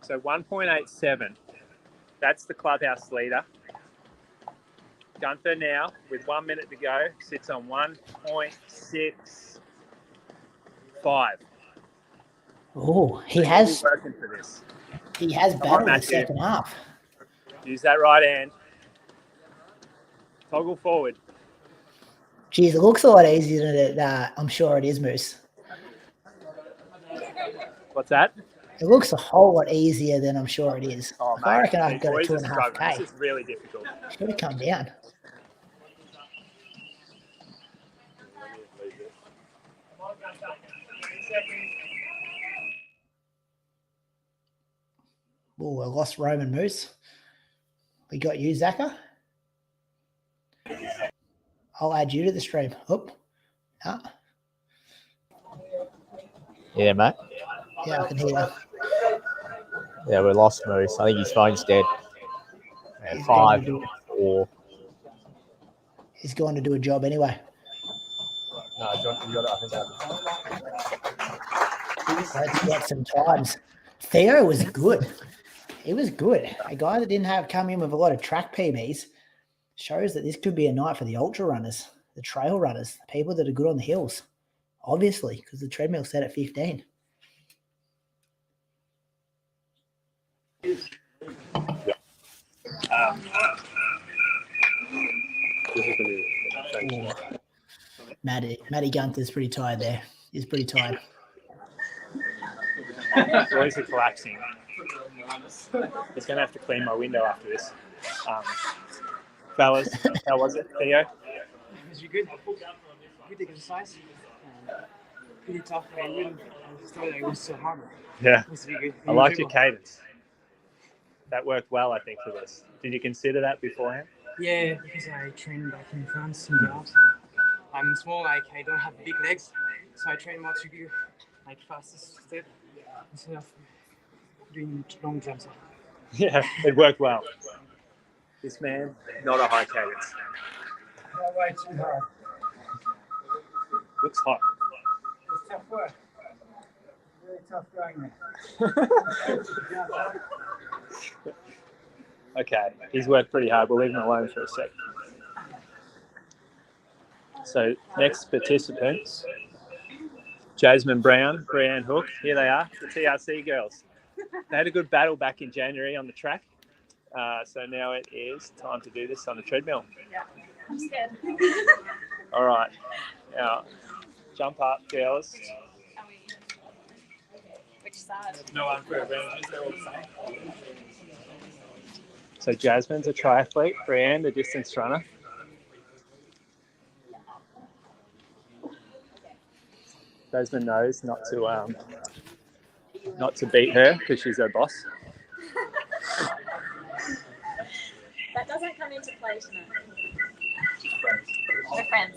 So 1.87. That's the clubhouse leader. Gunther now, with 1 minute to go, sits on 1.65. Oh, he has working for this. He has Come on, battled the Matthew. second half. Use that right hand. Toggle forward. Geez, it looks a lot easier than it. I'm sure it is, Moose. What's that? It looks a whole lot easier than I'm sure it is. Oh, I mate, reckon I've these got a boys are 2.5K. struggling. This is really difficult. Should have come down. Oh, I lost Roman Moose. We got you, Zaka. I'll add you to the stream. Oop. No. Yeah, mate. Yeah, I can hear you. Yeah, we lost Moose. I think his phone's dead. Yeah, He's 5, going 4. He's going to do a job anyway. No, John, you got it. I think Let's get some times. Theo was good. He was good. A guy that didn't have come in with a lot of track PBs shows that this could be a night for the ultra runners, the trail runners, the people that are good on the hills. Obviously, because the treadmill set at 15. Matty Gunther's pretty tired there. He's pretty tired. Boys are collapsing. He's going to have to clean my window after this. Fellas, how was it, Theo? Was you good? Good exercise. Pretty tough, man. It was so hard. Yeah. It was really good. I liked your cadence. That worked well, I think, for this. Did you consider that beforehand? Yeah, because I trained back in France in the Alps. I'm small, like I don't have big legs, so I train more to do like fastest step instead of doing long jumps. Yeah, it worked well. This man, not a high cadence. Way too hard. Looks hot. It's tough work. Really tough going there. Okay, he's worked pretty hard. We'll leave him alone for a sec. So next participants, Jasmine Brown, Brianne Hook. Here they are, the TRC girls. They had a good battle back in January on the track. So now it is time to do this on the treadmill. Yeah, I'm scared. All right. Now, jump up, girls. Are we? Which side? No unfair advantages. They're all the same. So Jasmine's a triathlete. Brianne, the distance runner. Jasmine knows not to beat her because she's her boss. That doesn't come into play tonight. We're friends.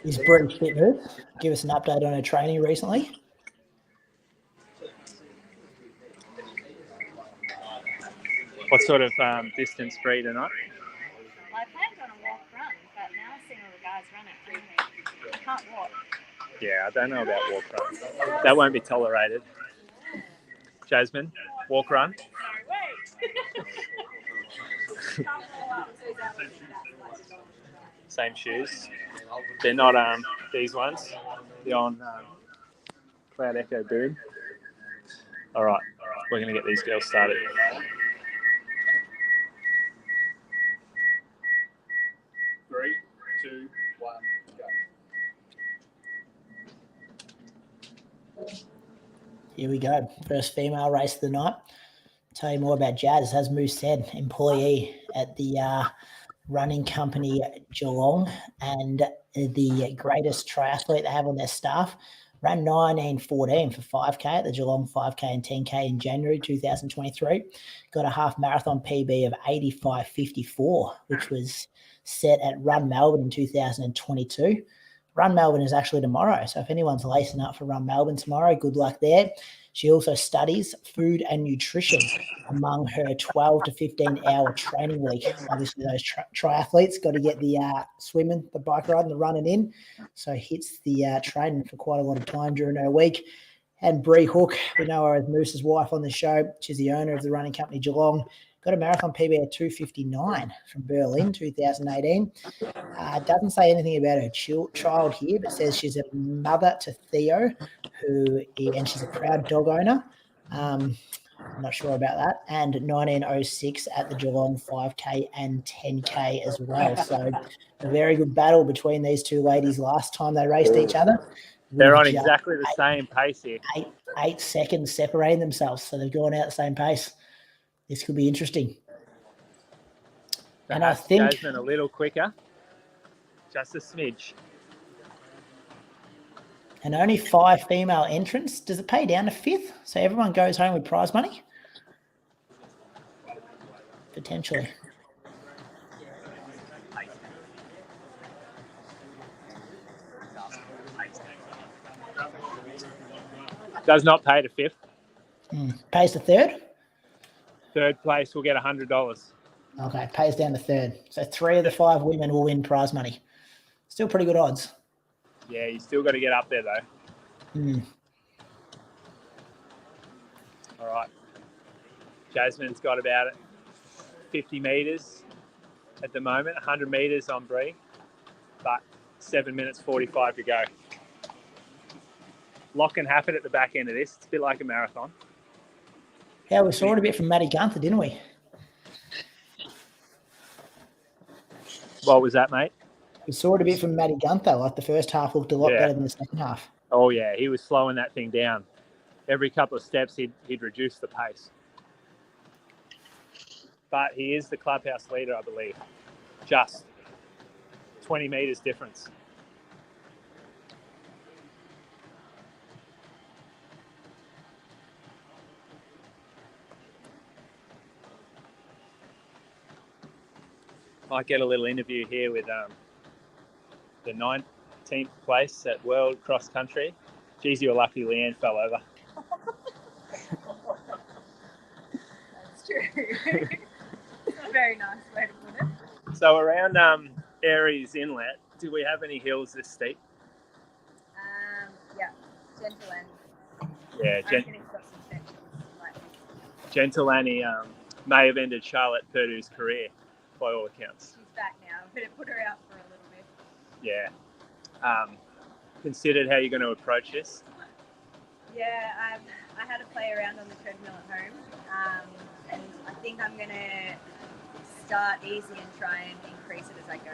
Is Bree fit? Give us an update on her training recently. What sort of distance, Bree, tonight? Well, I planned on a walk run, but now I've seen all the guys run it. I can't walk. Yeah, I don't know about walk run. That won't be tolerated. Jasmine, walk run. Same shoes. They're not these ones. They're on Cloud Echo Boom. All right, we're going to get these girls started. Three, two, one, go. Here we go. First female race of the night. Tell you more about Jazz, as Moose said, employee at the running company Geelong and the greatest triathlete they have on their staff. Ran 19:14 for 5K at the Geelong 5K and 10K in January 2023. Got a half marathon PB of 85:54, which was set at Run Melbourne in 2022. Run Melbourne is actually tomorrow. So if anyone's lacing up for Run Melbourne tomorrow, good luck there. She also studies food and nutrition among her 12 to 15 hour training week. Obviously, those triathletes got to get the swimming, the bike riding, the running in. So hits the training for quite a lot of time during her week. And Bree Hook, we know her as Moose's wife on the show. She's the owner of the running company Geelong. Got a marathon PB at 2:59 from Berlin, 2018. Doesn't say anything about her child here, but says she's a mother to Theo, and she's a proud dog owner. I'm not sure about that. And 1906 at the Geelong 5K and 10K as well. So a very good battle between these two ladies last time they raced each other. They're on exactly the same pace here. 8 seconds separating themselves. So they've gone out the same pace. This could be interesting. And I think Jasmine a little quicker, just a smidge. And only 5 female entrants. Does it pay down to 5th? So everyone goes home with prize money? Potentially. Does not pay to 5th. Pays to 3rd? 3rd place will get $100. Okay, pays down to 3rd. So 3 of the 5 women will win prize money. Still pretty good odds. Yeah, you still got to get up there though. All right. Jasmine's got about 50 metres at the moment, 100 metres on Bree, but 7 minutes 45 to go. Lot can happen at the back end of this. It's a bit like a marathon. Yeah, we saw it a bit from Maddie Gunther, didn't we? What was that, mate? We saw it a bit from Maddie Gunther. Like the first half looked a lot better than the second half. Oh, yeah. He was slowing that thing down. Every couple of steps, he'd reduce the pace. But he is the clubhouse leader, I believe. Just 20 metres difference. Might get a little interview here with the 19th place at World Cross Country. Geez, you were lucky Leanne fell over. true. It's a very nice way to put it. So around Aries Inlet, do we have any hills this steep? Yeah, Gentle Annie. Yeah, I reckon it's got some sections. Like, Gentle Annie may have ended Charlotte Purdue's career, by all accounts. she's back now. Better put her out for a little bit. Yeah. Considered how you're going to approach this? Yeah, I had to play around on the treadmill at home, and I think I'm going to start easy and try and increase it as I go.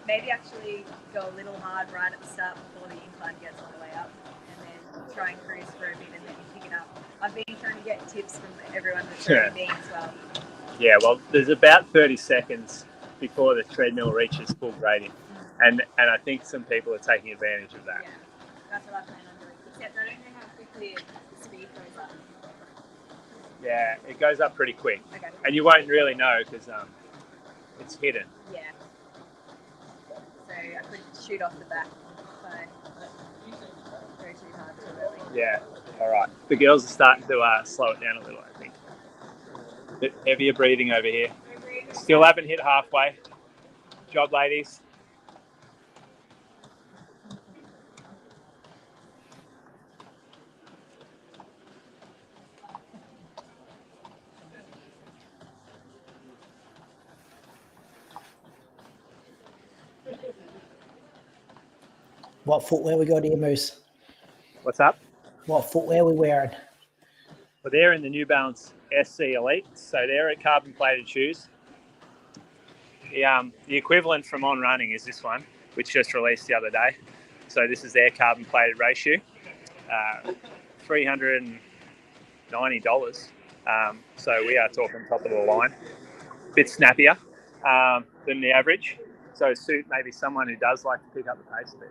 Maybe actually go a little hard right at the start before the incline gets all the way up, and then try and cruise for a bit and then pick it up. I've been trying to get tips from everyone that's training as well. Yeah, well, there's about 30 seconds before the treadmill reaches full gradient, and I think some people are taking advantage of that. Yeah, that's what I plan on doing. Except I don't know how quickly the speed goes up. Yeah, it goes up pretty quick, Okay. and you won't really know because it's hidden. Yeah. So I could shoot off the back if I go too hard too early. Yeah, all right. The girls are starting to slow it down a little, I think. Bit heavier breathing over here. Still haven't hit halfway. Job, ladies. What footwear we got here, Moose? What's up? What footwear we wearing? Well, they're in the New Balance SC Elite, so they're carbon plated shoes. The equivalent from On Running is this one, which just released the other day. So this is their carbon plated race shoe, $390. So we are talking top of the line. Bit snappier than the average, so suit maybe someone who does like to pick up the pace a bit.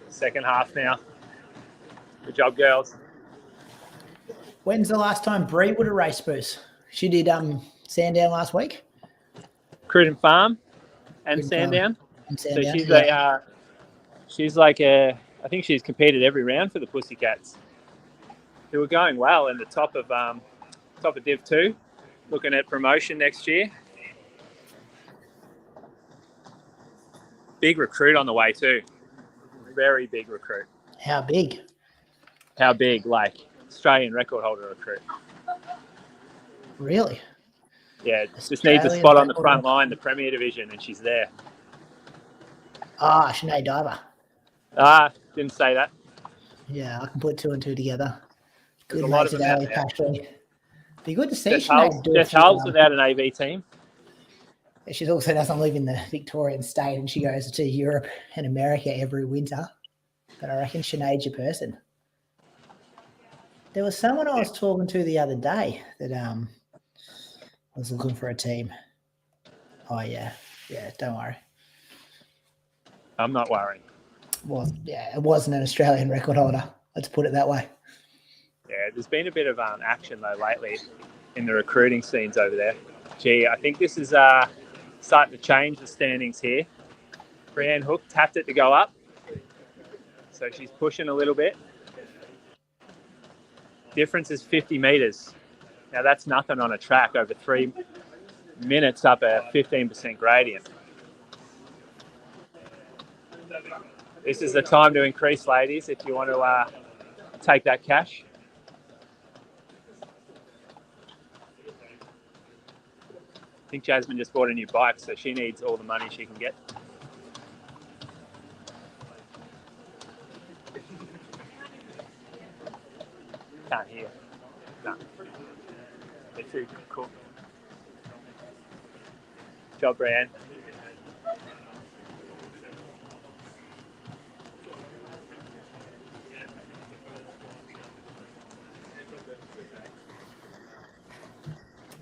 Second half now. Good job, girls. When's the last time Bree would have raced, Moose? She did Sandown last week. Cruden Farm and Cruden Sandown. And So Sandown. she's yeah. she's like I think she's competed every round for the Pussycats. Who were going well in the top of Div 2, looking at promotion next year. Big recruit on the way too. Very big recruit. How big? How big? Like Australian record holder recruit. Really? Yeah, just needs a Australian spot on the record front holder. line, the Premier Division, and she's there. Sinead Diver. Didn't say that. Yeah, I can put two and two together. There's Good a lot mates of at them out Ali there. Pashley. Be good to see Jess Sinead do a few, Hulls without an AV team. She also doesn't live in the Victorian state and she goes to Europe and America every winter. But I reckon Sinead's your person. There was someone I was talking to the other day that was looking for a team. Oh, yeah. Yeah, don't worry. I'm not worried. It wasn't an Australian record holder. Let's put it that way. Yeah, there's been a bit of action though lately in the recruiting scenes over there. Gee, I think this is starting to change the standings here. Brianne Hook tapped it to go up, so she's pushing a little bit. Difference is 50 metres. Now that's nothing on a track over 3 minutes up a 15% gradient. This is the time to increase, ladies, if you want to take that cash. I think Jasmine just bought a new bike, so she needs all the money she can get. Can't hear. No. They're too cool. Job, Brianne.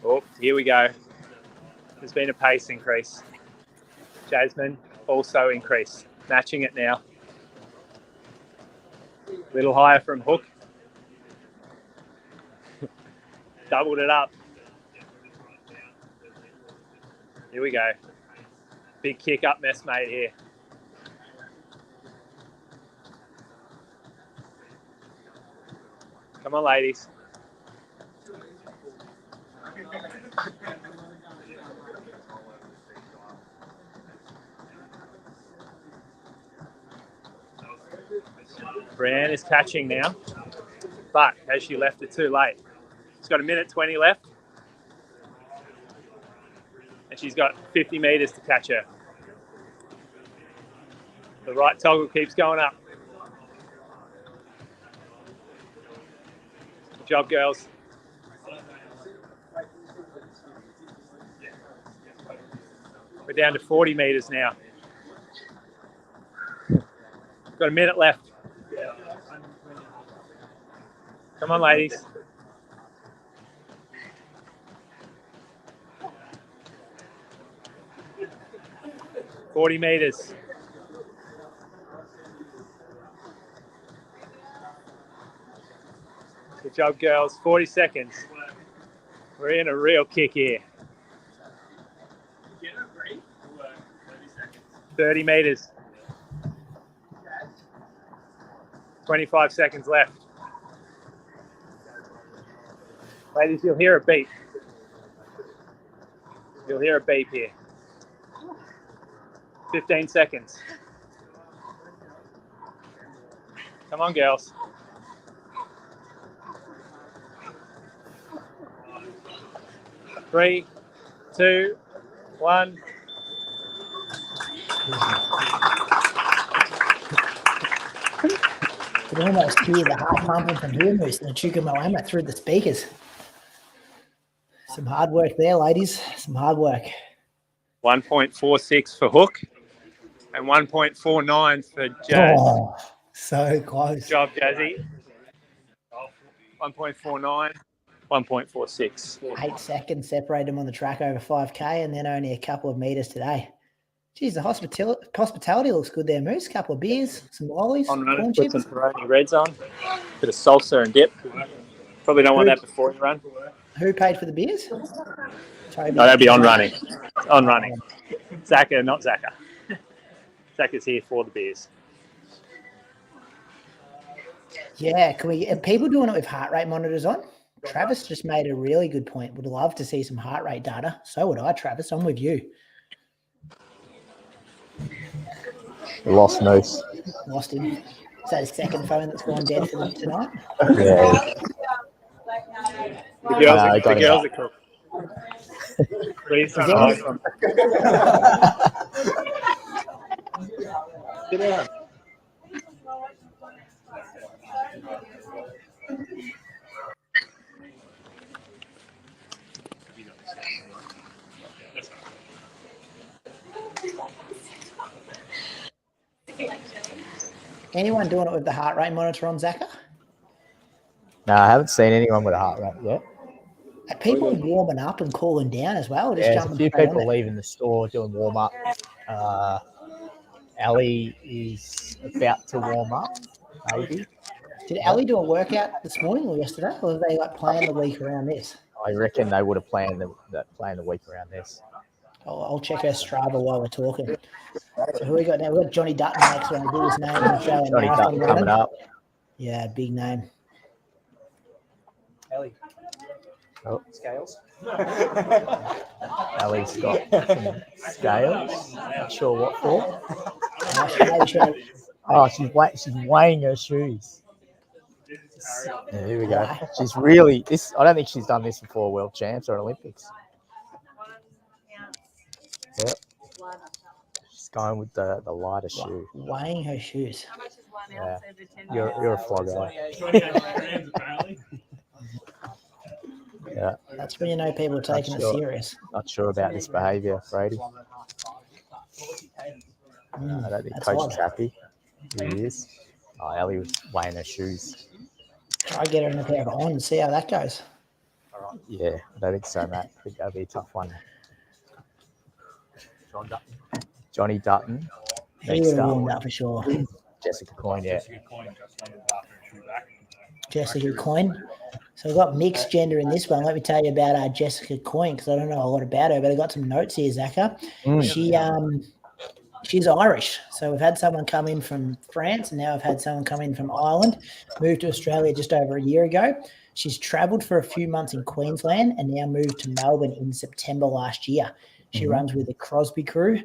Oh, here we go. There's been a pace increase. Jasmine also increased, matching it now. Little higher from Hook. Doubled it up. Here we go. Big kick up, messmate here. Come on, ladies. Brianne is catching now, but has she left it too late? She's got 1:20 left, and she's got 50 metres to catch her. The right toggle keeps going up. Good job, girls. We're down to 40 metres now. Got a minute left. Come on, ladies. "40 metres. Good job, girls. 40 seconds. We're in a real kick here. 30 metres. 25 seconds left. Ladies, you'll hear a beep. You'll hear a beep here. 15 seconds. Come on, girls. Three, two, one. You can almost hear the heart pumping from Hurmoose and the Chukamoama through the speakers. Some hard work there, ladies. Some hard work. 1.46 for Hook and 1.49 for Jazz. Oh, so close. Good job, Jazzy. 1.49, 1.46. 8 seconds separate them on the track over 5K, and then only a couple of metres today. Geez, the hospitality looks good there, Moose. Couple of beers, some lollies, On corn run, chips. put some Peroni Reds on. Bit of salsa and dip. Probably don't want that before you run. Who paid for the beers? Toby. No, that'd be on running. On running. Zaka, not Zaka. Zaka's here for the beers. Yeah, are people doing it with heart rate monitors on? Travis just made a really good point. Would love to see some heart rate data. So would I, Travis. I'm with you. We lost Moose. Lost him. Is that his second phone that's gone dead for tonight? Yeah. The girls are cool. Please don't hide from Sit down. Anyone doing it with the heart rate monitor on, Zaka? No, I haven't seen anyone with a heart rate yet. Are people warming up and cooling down as well? Or just There's a jumping few straight on people it? leaving the store doing warm up. Ali is about to warm up, maybe. Did Ali do a workout this morning or yesterday? Or have they planned the week around this? I reckon they would have planned the week around this. I'll check her Strava while we're talking. So who we got now? We've got Johnny Dutton next one. Biggest name in Australian Johnny marathon Dutton coming running. up. Yeah, big name. Ellie. Oh. Scales. Ali's got some scales. Not sure what for. Oh, she's weighing her shoes. Yeah, here we go. She's really this. I don't think she's done this before World Champs or Olympics. Yep. She's going with the lighter shoe. Weighing her shoes. Yeah. You're a flogger. Yeah. That's when you know people are taking it serious. Not sure about this behaviour, Brady. I don't think Coach is happy. He is. Oh, Ellie was weighing her shoes. Try get her in a pair of on and see how that goes. Yeah, I don't think so, Matt. I think that'll be a tough one. Johnny Dutton. He would have warmed up for sure. Jessica Coyne, yeah. Jessica Coyne. So we've got mixed gender in this one. Let me tell you about Jessica Coyne, because I don't know a lot about her, but I got some notes here, Zaka. She's Irish. So we've had someone come in from France, and now I've had someone come in from Ireland, moved to Australia just over a year ago. She's travelled for a few months in Queensland and now moved to Melbourne in September last year. She runs with the Crosby Crew,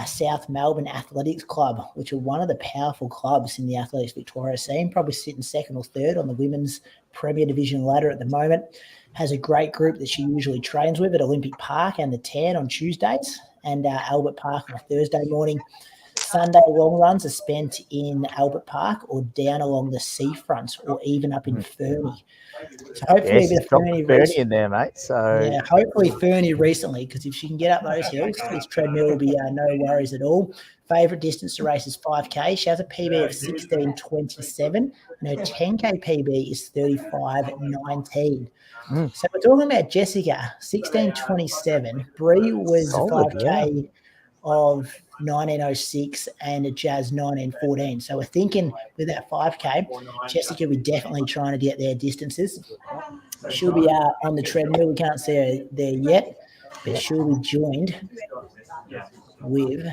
South Melbourne Athletics Club, which are one of the powerful clubs in the Athletics Victoria scene, probably sitting second or third on the women's Premier Division ladder at the moment. Has a great group that she usually trains with at Olympic Park and the Tan on Tuesdays, and Albert Park on a Thursday morning. Sunday long runs are spent in Albert Park or down along the seafront or even up in Fernie. So hopefully a bit of Fernie in there, mate. So yeah, hopefully Fernie recently, because if she can get up those hills, this treadmill will be no worries at all. Favourite distance to race is 5K. She has a PB of 16:27, and her 10K PB is 35:19. So we're talking about Jessica, 16:27. Bree was Solid, a 5K of 19:06 and Jazz 19:14. So we're thinking with that 5K, Jessica will be definitely trying to get their distances. She'll be on the treadmill. We can't see her there yet, but she'll be joined with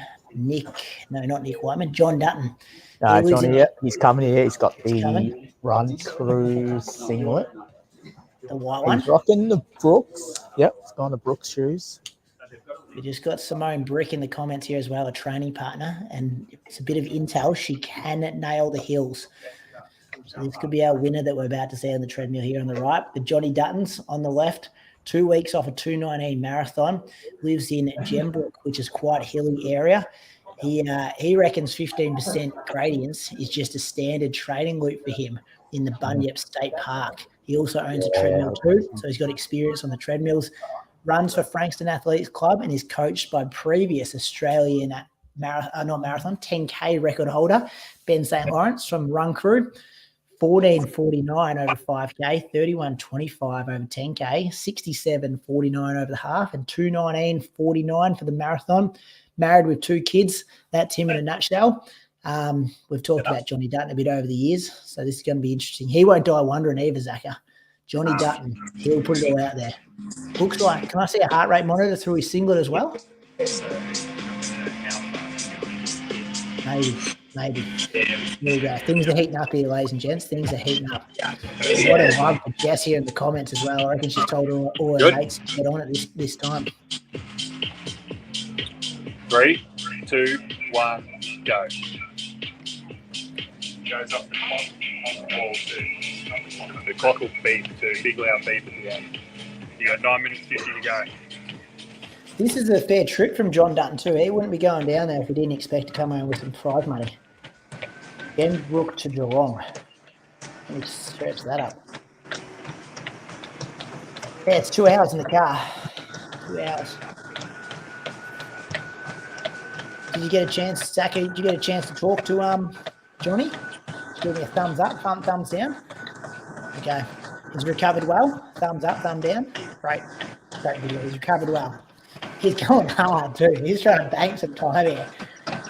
not Nick Whiteman, John Dutton. Johnny, he's coming here. He's got the coming. Run Crew singlet. The white one. He's rocking the Brooks. Yep, it's got the Brooks shoes. We just got Simone Brick in the comments here as well, a training partner, and it's a bit of intel. She can nail the hills. So this could be our winner that we're about to see on the treadmill here on the right. But Johnny Dutton's on the left, 2 weeks off a 2:19 marathon, lives in Gembrook, which is quite a hilly area. He reckons 15% gradients is just a standard training loop for him in the Bunyip State Park. He also owns a treadmill too, so he's got experience on the treadmills. Runs for Frankston Athletics Club and is coached by previous Australian 10K record holder Ben St. Lawrence from Run Crew. 14:49 over 5K, 31:25 over 10K, 67:49 over the half, and 2:19:49 for the marathon. Married with 2 kids. That's him in a nutshell. We've talked about Johnny Dutton a bit over the years, so this is going to be interesting. He won't die wondering either, Zaka. Johnny Dutton, he'll put it all out there. Looks like, can I see a heart rate monitor through his singlet as well? Maybe. There we go. Things are heating up here, ladies and gents. Things are heating up. What a love for Jess here in the comments as well. I reckon she's told all her mates to get on it this time. 3, 2, 1, go. Goes up the clock on the wall too. The clock will beep too. Big loud beep at the end. You got 9 minutes 50 to go. This is a fair trip from John Dutton too. He wouldn't be going down there if he didn't expect to come home with some prize money. Gembrook to Geelong. Let me search that up. Yeah, it's 2 hours in the car. 2 hours. Did you get a chance, Zaki? Did you get a chance to talk to Johnny? Give me a thumbs up, thumbs down. Okay. He's recovered well. Thumbs up, thumb down. Great video. He's recovered well. He's going hard too. He's trying to bank some time here.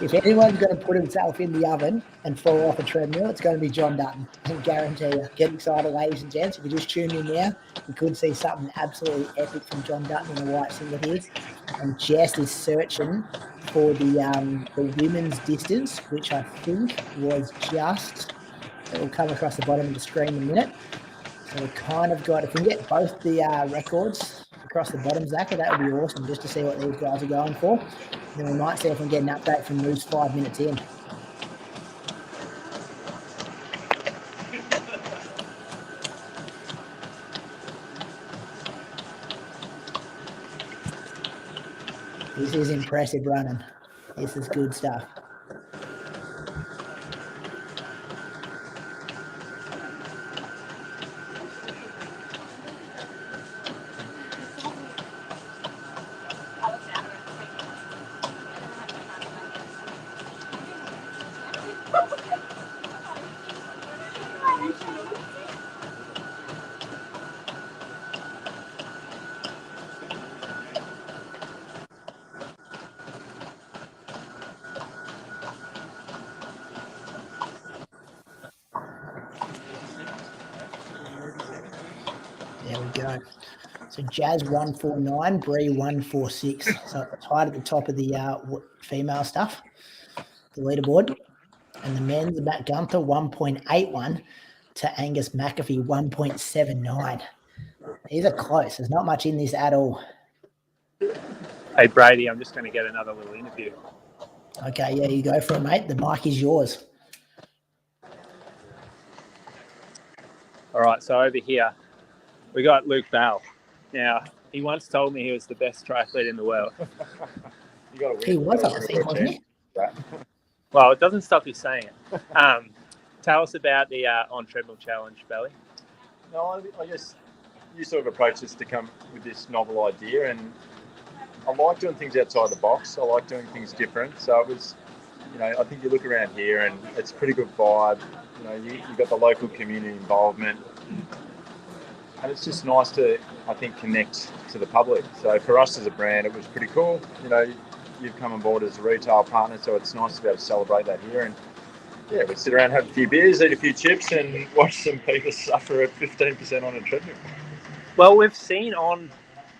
If anyone's going to put himself in the oven and fall off a treadmill, it's going to be John Dutton. I can guarantee you. Get excited, ladies and gents. If you just tuned in now, you could see something absolutely epic from John Dutton in the white singlet here. And Jess is searching for the women's distance, which I think was just, it will come across the bottom of the screen in a minute. So we've kind of got, if we can get both the records across the bottom, Zach, that would be awesome just to see what these guys are going for. Then we might see if we can get an update from Moose 5 minutes in. This is impressive running. This is good stuff. There we go. So Jazz 149, Bree 146. So tied at the top of the female stuff, the leaderboard. And the men's, Matt Gunther 1.81 to Angus McAfee 1.79. These are close. There's not much in this at all. Hey, Brady, I'm just going to get another little interview. Okay, yeah, you go for it, mate. The mic is yours. All right, so over here, we got Luke Bell. Now, he once told me he was the best triathlete in the world. You got to win. He was, I think, wasn't he? Well, it doesn't stop you saying it. Tell us about the On Treadmill Challenge, Belly. No, I guess you sort of approached us to come with this novel idea, and I like doing things outside the box. I like doing things different. So it was, I think you look around here and it's a pretty good vibe. You've got the local community involvement, and it's just nice to, I think, connect to the public. So for us as a brand, it was pretty cool. You've come on board as a retail partner, so it's nice to be able to celebrate that here. And yeah, we sit around, have a few beers, eat a few chips, and watch some people suffer at 15% on a treadmill. Well, we've seen On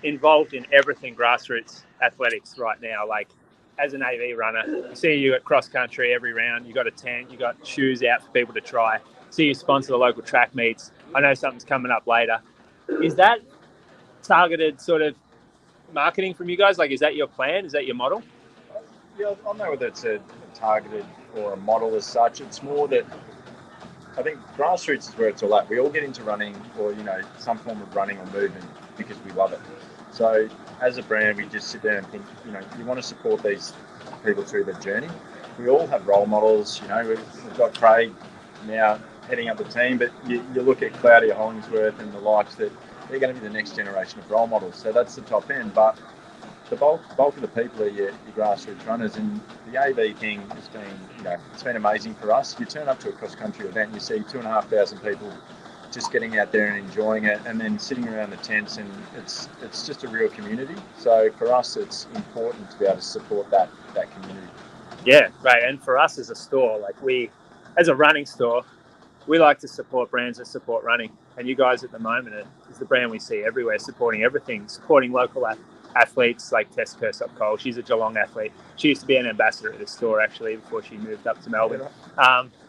involved in everything grassroots athletics right now. Like, as an AV runner, you see you at cross country every round. You got a tent, you got shoes out for people to try. See you sponsor the local track meets. I know something's coming up later. Is that targeted sort of marketing from you guys? Like, is that your plan? Is that your model? Yeah, I don't know whether it's a targeted or a model as such. It's more that I think grassroots is where it's all at. We all get into running or, some form of running or movement because we love it. So as a brand, we just sit there and think, you want to support these people through their journey. We all have role models. We've got Craig now heading up the team, but you look at Claudia Hollingsworth and the likes, that they're going to be the next generation of role models. So that's the top end. But the bulk of the people are your grassroots runners, and the AV thing has been, it's been amazing for us. You turn up to a cross-country event and you see 2,500 people just getting out there and enjoying it, and then sitting around the tents, and it's just a real community. So for us, it's important to be able to support that community. Yeah, right. And for us as a store, like as a running store, we like to support brands that support running. And you guys at the moment is the brand we see everywhere, supporting everything, supporting local athletes like Tess Kersop-Cole. She's a Geelong athlete. She used to be an ambassador at this store actually before she moved up to Melbourne.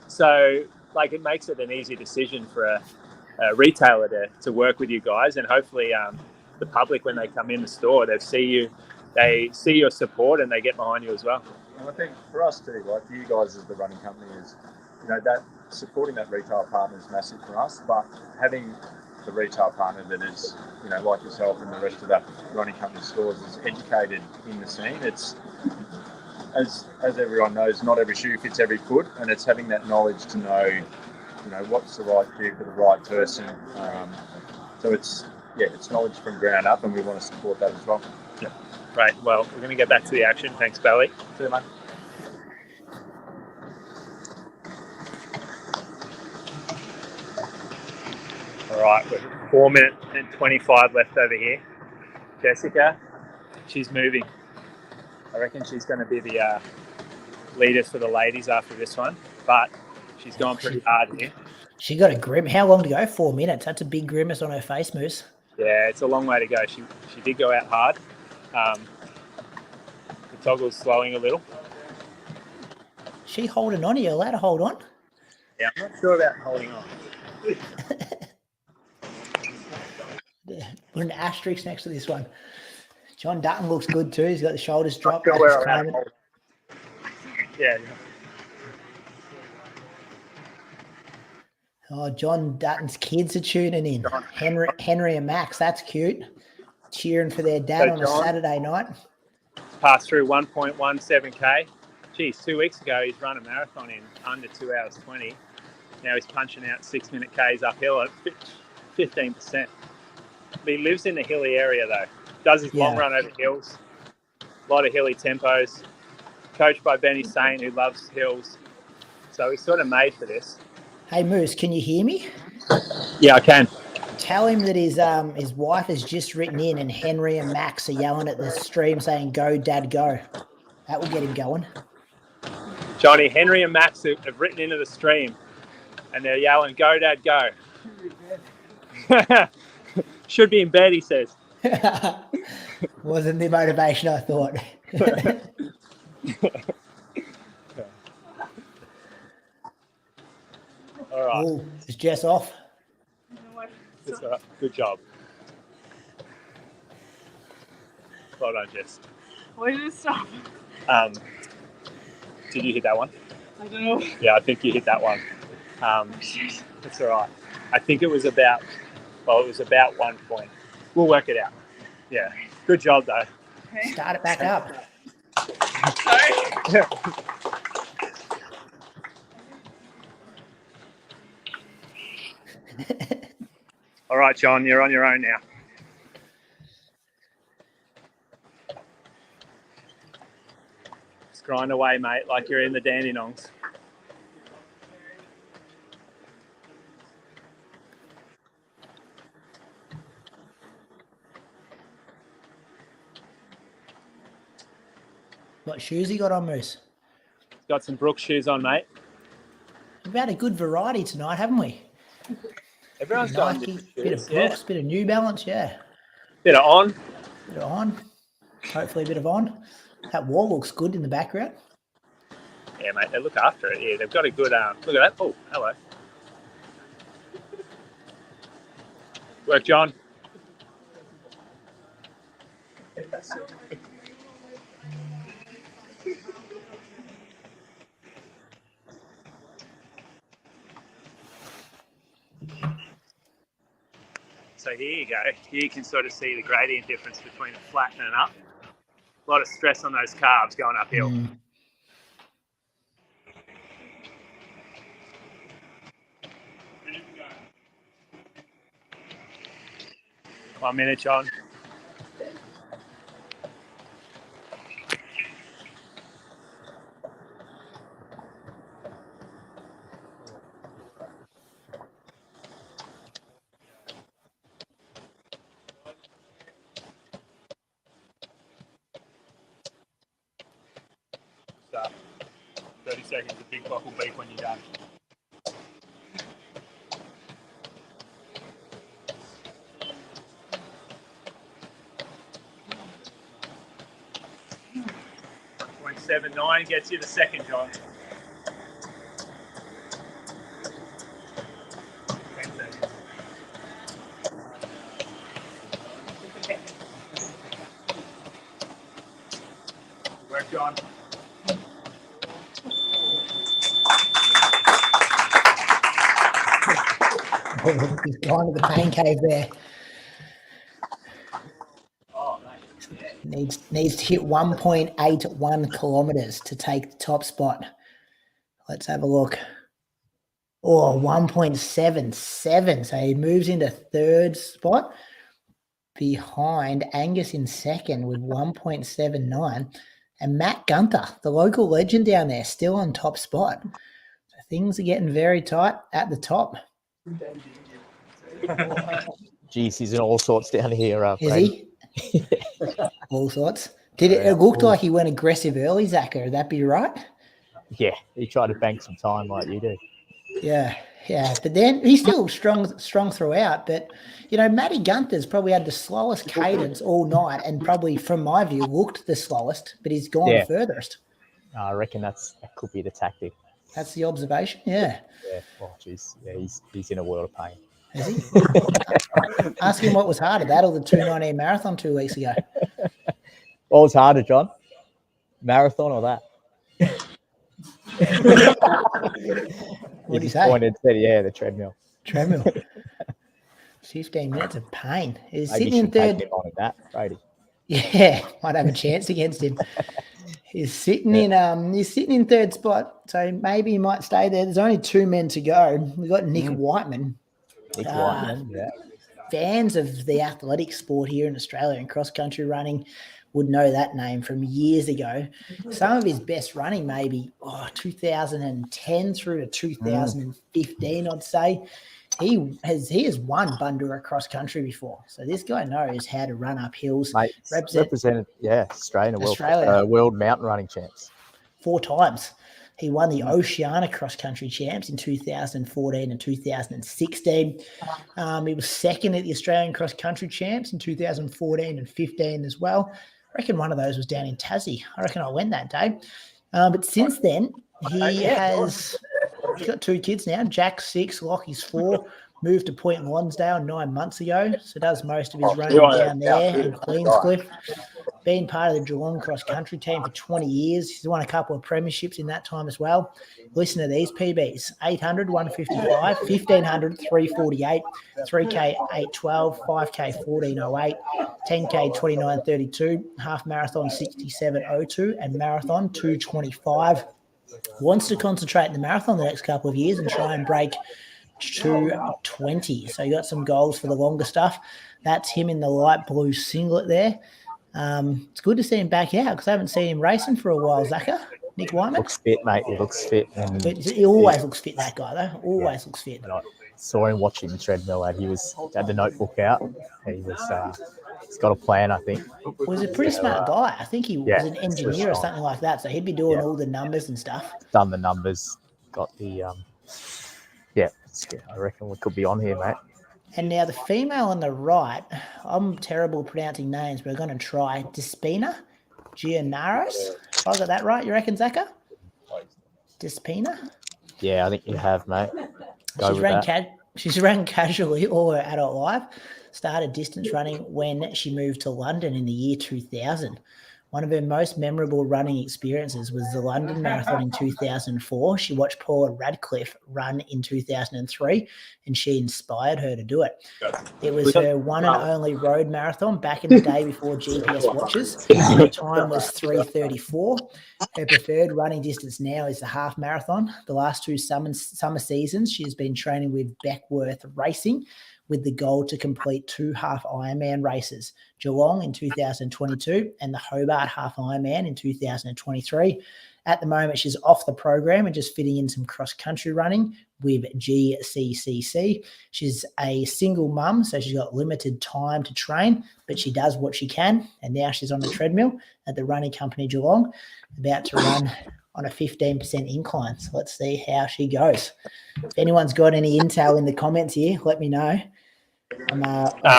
So like, it makes it an easy decision for a retailer to work with you guys, and hopefully the public, when they come in the store, they see your support and they get behind you as well. And I think for us too, like you guys as the running company, is that supporting that retail partner is massive for us, but having the retail partner that is, like yourself and the rest of that running company stores, is educated in the scene. It's, as everyone knows, not every shoe fits every foot, and it's having that knowledge to know, what's the right shoe for the right person. So it's knowledge from ground up, and we want to support that as well. Yeah. Right. Well, we're going to get back to the action. Thanks, Belly. See you, mate. All right, we're 4 minutes and 25 left over here. Jessica, she's moving. I reckon she's going to be the leader for the ladies after this one, but she's gone pretty hard here. She got a grim. How long to go? 4 minutes. That's a big grimace on her face, Moose. Yeah, it's a long way to go. She did go out hard. The toggle's slowing a little. She holding on? Are you allowed to hold on? Yeah, I'm not sure about holding on. Put an asterisk next to this one. John Dutton looks good too. He's got the shoulders dropped. Yeah. Oh, John Dutton's kids are tuning in. Henry and Max, that's cute. Cheering for their dad on a Saturday night. Passed through 1.17K. Geez, 2 weeks ago he's run a marathon in under 2 hours 20. Now he's punching out 6 minute Ks uphill at 15%. He lives in the hilly area though. Does his long run over hills. A lot of hilly tempos. Coached by Benny Sain, who loves hills. So he's sort of made for this. Hey Moose, can you hear me? Yeah, I can. Tell him that his wife has just written in, and Henry and Max are yelling at the stream saying, "Go, Dad, go." That will get him going. Johnny, Henry and Max have written into the stream, and they're yelling, "Go, Dad, go." Should be in bed, he says. Wasn't the motivation I thought. All right. Oh, is Jess off? That's all right. Good job. Well done, Jess. Where did it stop? Did you hit that one? I don't know. Yeah, I think you hit that one. That's all right. I think it was about 1 point. We'll work it out. Yeah. Good job, though. Okay. Start it back up. Sorry. All right, John, you're on your own now. Just grind away, mate, like you're in the Dandenongs. What shoes you got on, Moose? Got some Brooks shoes on, mate. We've had a good variety tonight, haven't we? Everyone's got Nike, different bit of shoes. Brooks, bit of New Balance, yeah. Bit of on. Bit of on. Hopefully a bit of on. That wall looks good in the background. Yeah, mate, they look after it. Yeah, they've got a good, look at that. Oh, hello. Work, John. So here you go. Here you can sort of see the gradient difference between the flat and up. A lot of stress on those calves going uphill. 1 minute, John. Stop. 30 seconds, the big clock will beep when you're done. .79 gets you the second, John. 10 seconds. Work, John. He's gone to the pain cave there. Needs to hit 1.81 kilometers to take the top spot. Let's have a look. Oh, 1.77. So he moves into third spot behind Angus in second with 1.79. And Matt Gunther, the local legend down there, still on top spot. So things are getting very tight at the top. Geez, he's in all sorts down here. Is he? All sorts. It looked like he went aggressive early, Zachary? Would that be right? Yeah, he tried to bank some time like you do. Yeah. But then he's still strong throughout. But, Matty Gunther's probably had the slowest cadence all night and probably, from my view, looked the slowest, but he's gone the furthest. I reckon that could be the tactic. That's the observation, yeah. Yeah. Oh, jeez. Yeah, he's in a world of pain. Is he? Ask him what was harder, that or the 2:19 marathon 2 weeks ago. What was harder, John? Marathon or that? What did he say? Pointed, said, yeah, the treadmill. 15 minutes of pain. He's Maybe sitting in third. take him on at that, Brady. Yeah, might have a chance against him. He's sitting in third spot, so maybe he might stay there. There's only 2 men to go. We've got Nick Whiteman. Nick Whiteman, yeah. Fans of the athletic sport here in Australia and cross-country running would know that name from years ago. Some of his best running maybe 2010 through to 2015, I'd say. He has won Bundoora cross-country before. So this guy knows how to run up hills. Mate, represented, Australia, World mountain running champs. 4 times. He won the Oceania Cross Country Champs in 2014 and 2016. He was second at the Australian Cross Country Champs in 2014 and 15 as well. I reckon one of those was down in Tassie. I reckon I went that day. But since then, he's got 2 kids now. Jack's 6, Lockie's 4. Moved to Point Lonsdale 9 months ago, so does most of his running down there in Queenscliff. Been part of the Geelong cross country team for 20 years. He's won a couple of premierships in that time as well. Listen to these PBs: 800, 155, 1500, 348, 3K, 812, 5K, 1408, 10K, 2932, half marathon, 6702, and marathon, 225. Wants to concentrate in the marathon the next couple of years and try and break 220. So you got some goals for the longer stuff. That's him in the light blue singlet there. It's good to see him back out because I haven't seen him racing for a while, Zaka. Nick Wyman. Looks fit, mate. He looks fit. And but he always looks fit, that guy, though. Always looks fit. And I saw him watching the treadmill and he had the notebook out. He was, he's got a plan, I think. Well, he's a pretty smart guy. I think he was an engineer or something like that. So he'd be doing all the numbers and stuff. Done the numbers, got the, I reckon we could be on here, mate. And now the female on the right, I'm terrible pronouncing names, but I'm going to try. Despina Gianaris. I got that right, you reckon, Zaka? Despina? Yeah, I think you have, mate. She's ran casually all her adult life. Started distance running when she moved to London in the year 2000. One of her most memorable running experiences was the London Marathon in 2004. She watched Paula Radcliffe run in 2003, and she inspired her to do it. It was her one and only road marathon back in the day before GPS watches. Her time was 3:34. Her preferred running distance now is the half marathon. The last 2 summer seasons, she has been training with Beckworth Racing, with the goal to complete 2 half Ironman races, Geelong in 2022 and the Hobart half Ironman in 2023. At the moment, she's off the program and just fitting in some cross-country running with GCCC. She's a single mum, so she's got limited time to train, but she does what she can, and now she's on the treadmill at the running company Geelong, about to run on a 15% incline. So let's see how she goes. If anyone's got any intel in the comments here, let me know. I'm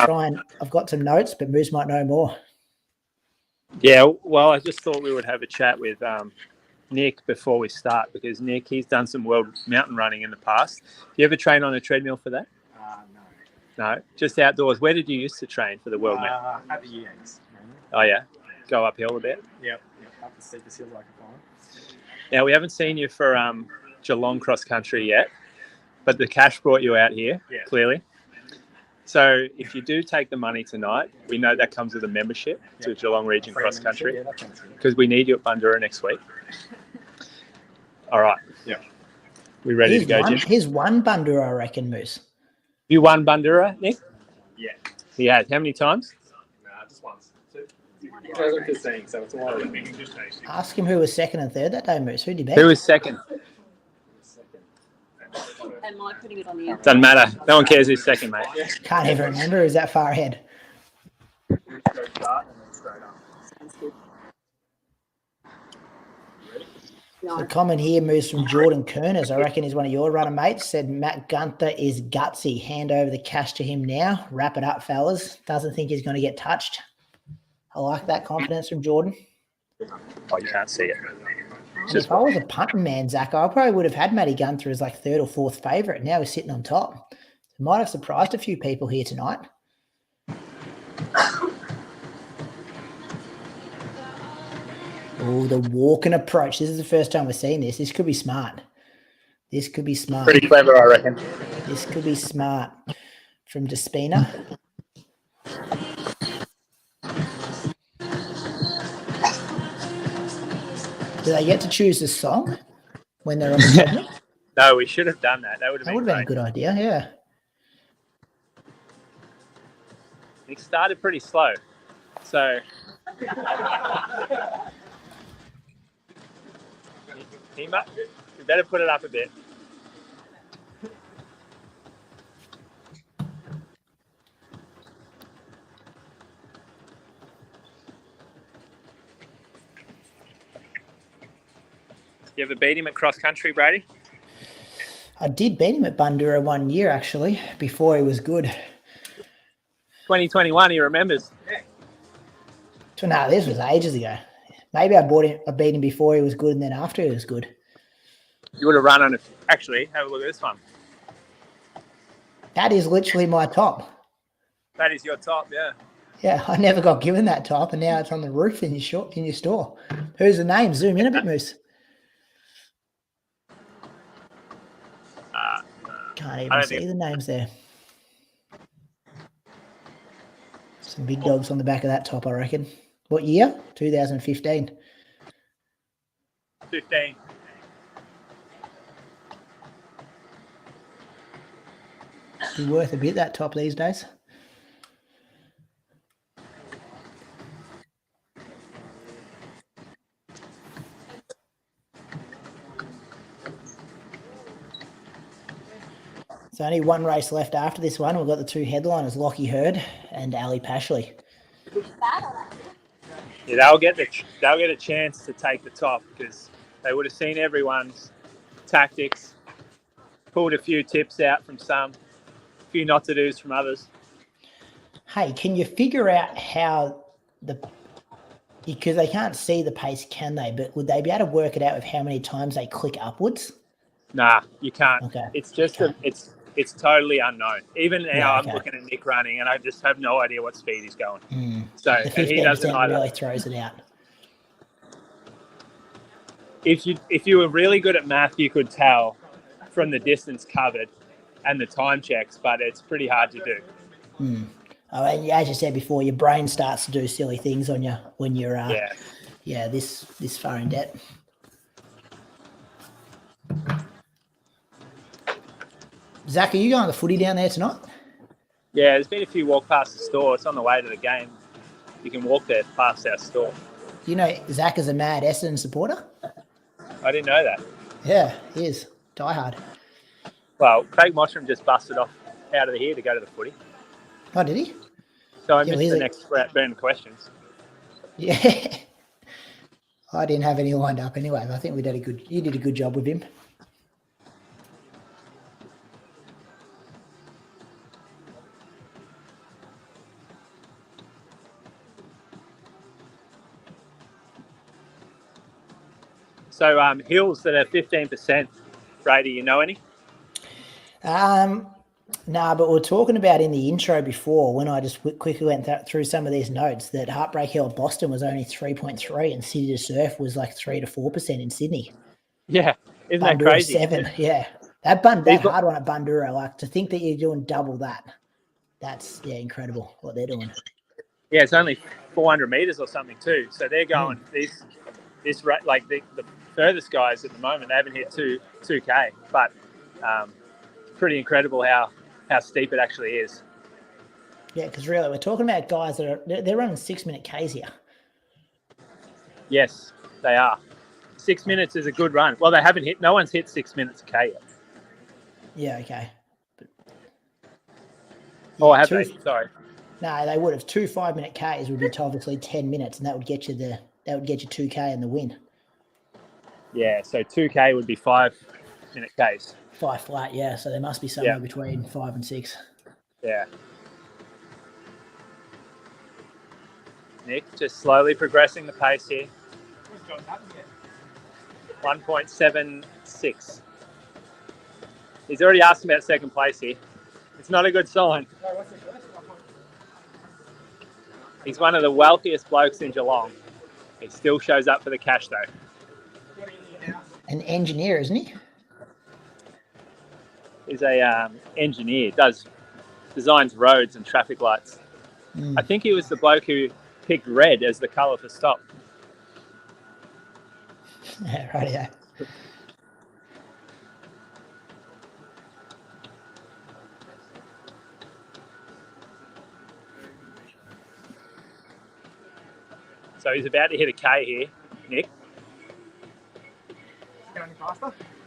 trying. I've got some notes, but Moose might know more. Yeah, well, I just thought we would have a chat with Nick before we start, because Nick, he's done some world mountain running in the past. You ever train on a treadmill for that? No. No, just outdoors. Where did you used to train for the world mountain? At the EAs. Oh, yeah? Go uphill a bit? Yep. Up the steepest hills I can find. Now, we haven't seen you for Geelong cross country yet, but the cash brought you out here, clearly. So if you do take the money tonight, we know that comes with a membership to Geelong Region Cross Country, because we need you at Bundoora next week. All right. Yeah. We ready to go, Jim? He's won Bundoora, I reckon, Moose. You won Bundoora, Nick? Yeah. He has. How many times? Just once. 2015, so it's a while. Ask him who was second and third that day, Moose. Who did you beat? Who was second? Am I putting it on the end? Doesn't matter. No one cares who's second, mate. Can't even remember. Is that far ahead? The comment here moves from Jordan Kerners. I reckon he's one of your runner mates. Said Matt Gunther is gutsy. Hand over the cash to him now. Wrap it up, fellas. Doesn't think he's going to get touched. I like that confidence from Jordan. Oh, you can't see it. If I was a punting man, Zach, I probably would have had Matty Gunther as like 3rd or 4th favourite. Now he's sitting on top. Might have surprised a few people here tonight. Oh, the walking approach. This is the first time we're seeing this. This could be smart. Pretty clever, I reckon. This could be smart. From Despina. Do they get to choose the song when they're on the treadmill? No, we should have done that. That would have been a good idea, yeah. He started pretty slow. So we better put it up a bit. You ever beat him at cross country, Brady? I did beat him at Bundoora 1 year, actually, before he was good. 2021, he remembers. No, this was ages ago. Maybe I beat him before he was good and then after he was good. You would have run on it. Actually, have a look at this one. That is literally my top. That is your top, yeah. Yeah, I never got given that top, and now it's on the roof in your store. Who's the name? Zoom in a bit, Moose. Can't even see the names there. Some big dogs on the back of that top, I reckon. What year? 2015. 15. Be worth a bit, that top these days. There's only one race left after this one. We've got the two headliners, Lockie Hurd and Ali Pashley. Yeah, they'll get a chance to take the top because they would have seen everyone's tactics, pulled a few tips out from some, a few not to dos from others. Hey, can you figure out how because they can't see the pace, can they? But would they be able to work it out with how many times they click upwards? Nah, you can't. Okay. It's just it's totally unknown. Even now, Yeah, I'm looking at Nick running, and I just have no idea what speed he's going. So and he doesn't either. Really throws it out. If you were really good at math, you could tell from the distance covered and the time checks, but it's pretty hard to do. Oh, and as you said before, your brain starts to do silly things on you when you're this far in debt. Zach, are you going to the footy down there tonight? Yeah, there's been a few walk past the store. It's on the way to the game. You can walk there past our store. You know, Zach is a mad Essendon supporter? I didn't know that. Yeah, he is. Die hard. Well, Craig Mottram just busted off out of here to go to the footy. Oh, did he? So I missed the next burn questions. Yeah. I didn't have any lined up anyway, but I think you did a good job with him. So hills that are 15%, Brady, you know any? Nah, but we were talking about in the intro before when I just quickly went through some of these notes that Heartbreak Hill at Boston was only 3.3 and City to Surf was like 3 to 4% in Sydney. Yeah, isn't Bundoora that crazy? 7, yeah. That hard one at Bundoora, like to think that you're doing double that. That's incredible what they're doing. Yeah, it's only 400 meters or something too. So they're going this like the furthest guys at the moment. They haven't hit 2K, but pretty incredible how steep it actually is. Yeah, because really we're talking about guys that they're running 6-minute Ks here. Yes, they are. 6 minutes is a good run. Well, no one's hit 6 minutes a K yet. Yeah, okay. Have they? Sorry. No, they would have. 2 5-minute Ks would be obviously 10 minutes, and that would get you 2K and the win. Yeah, so 2K would be 5-minute Ks. 5 flat, yeah. So there must be somewhere between 5 and 6. Yeah. Nick, just slowly progressing the pace here. 1.76. He's already asked about second place here. It's not a good sign. He's one of the wealthiest blokes in Geelong. He still shows up for the cash though. An engineer, isn't he? He's a engineer. Designs roads and traffic lights. I think he was the bloke who picked red as the colour for stop. Yeah, right. Yeah. So he's about to hit a K here, Nick.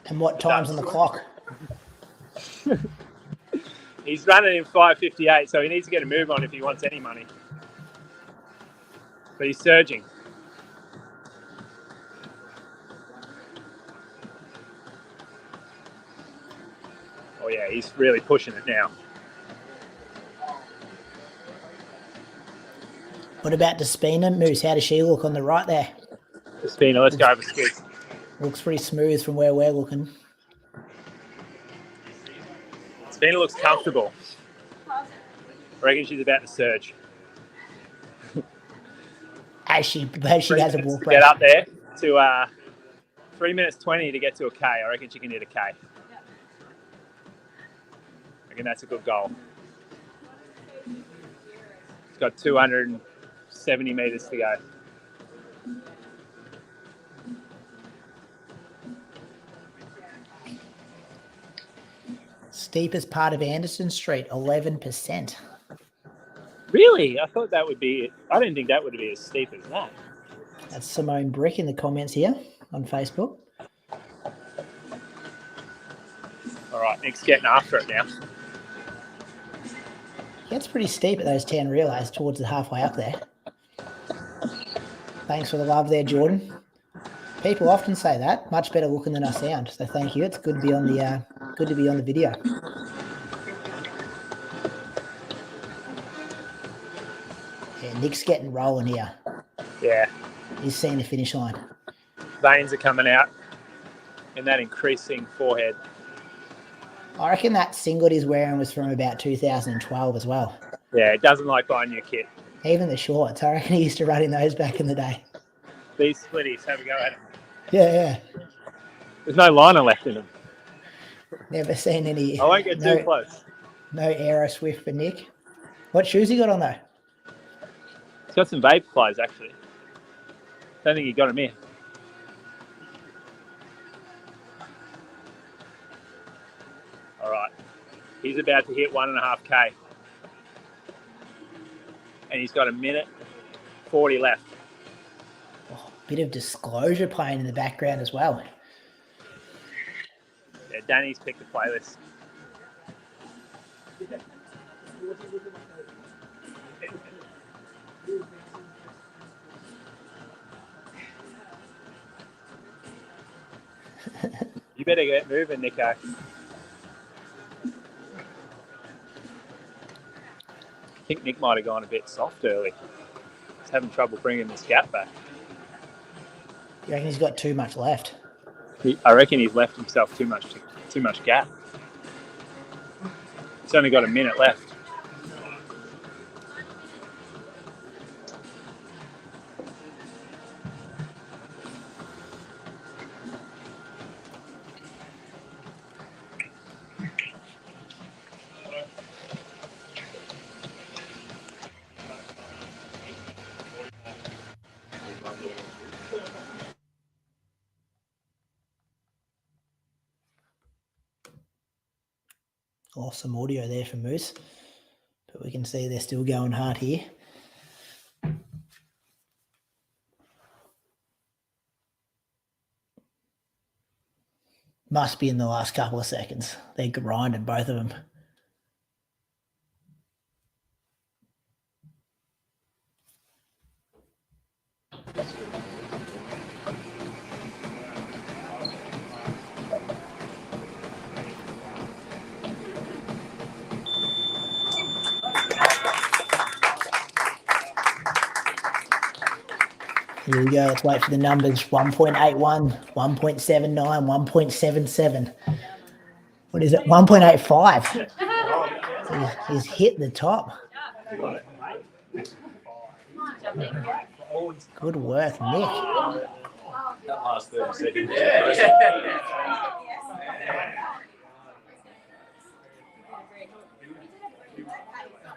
And what time's on the clock? He's running in 5:58, so he needs to get a move on if he wants any money. But he's surging. Oh yeah, he's really pushing it now. What about Despina? Moose, how does she look on the right there? Despina, let's go over squeeze. Looks pretty smooth from where we're looking. Despina looks comfortable. I reckon she's about to surge. As she has a walk to break. get up there to 3 minutes 20 to get to a K. I reckon she can hit a K. I reckon that's a good goal. It's got 270 metres to go. Steepest part of Anderson Street, 11%. Really? I thought that would be. I didn't think that would be as steep as that. That's Simone Brick in the comments here on Facebook. All right, Nick's getting after it now. It's pretty steep at those 10 relays towards the halfway up there. Thanks for the love there, Jordan. People often say that. Much better looking than I sound. So thank you. It's good to be on the video. Yeah, Nick's getting rolling here. Yeah. He's seeing the finish line. Veins are coming out in that increasing forehead. I reckon that singlet he's wearing was from about 2012 as well. Yeah, it doesn't like buying your kit. Even the shorts. I reckon he used to run in those back in the day. These splitties, have a go at them. Yeah. There's no liner left in them. Never seen any. I won't get too close. No Aero Swift for Nick. What shoes he got on though? He's got some vape flies actually. Don't think he got them in. All right. He's about to hit 1.5K. And he's got 1:40 left. Oh, bit of disclosure playing in the background as well. Yeah, Danny's picked the playlist. You better get moving, Nico. I think Nick might have gone a bit soft early. He's having trouble bringing this gap back. You reckon he's got too much left? I reckon he's left himself too much gap. He's only got a minute left. Lost some audio there from Moose, but we can see they're still going hard here. Must be in the last couple of seconds. They're grinding, both of them. Here we go. Let's wait for the numbers. 1.81, 1.79, 1.77. What is it? 1.85. He's hit the top. Good work, Nick. That last 30 seconds.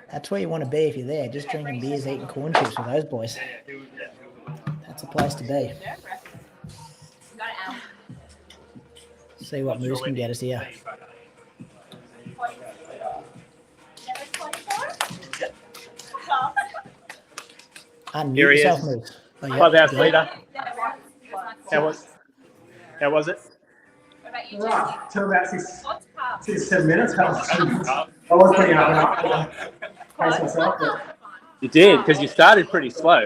That's where you want to be if you're there, just drinking beers, eating corn chips with those boys. That's a place to be. See what Moose can get us here. Unmute yourself, Moose. Oh, yeah. Clubhouse leader. How was it? Right, till about 7 minutes. I was putting up pace myself, but You did, because you started pretty slow.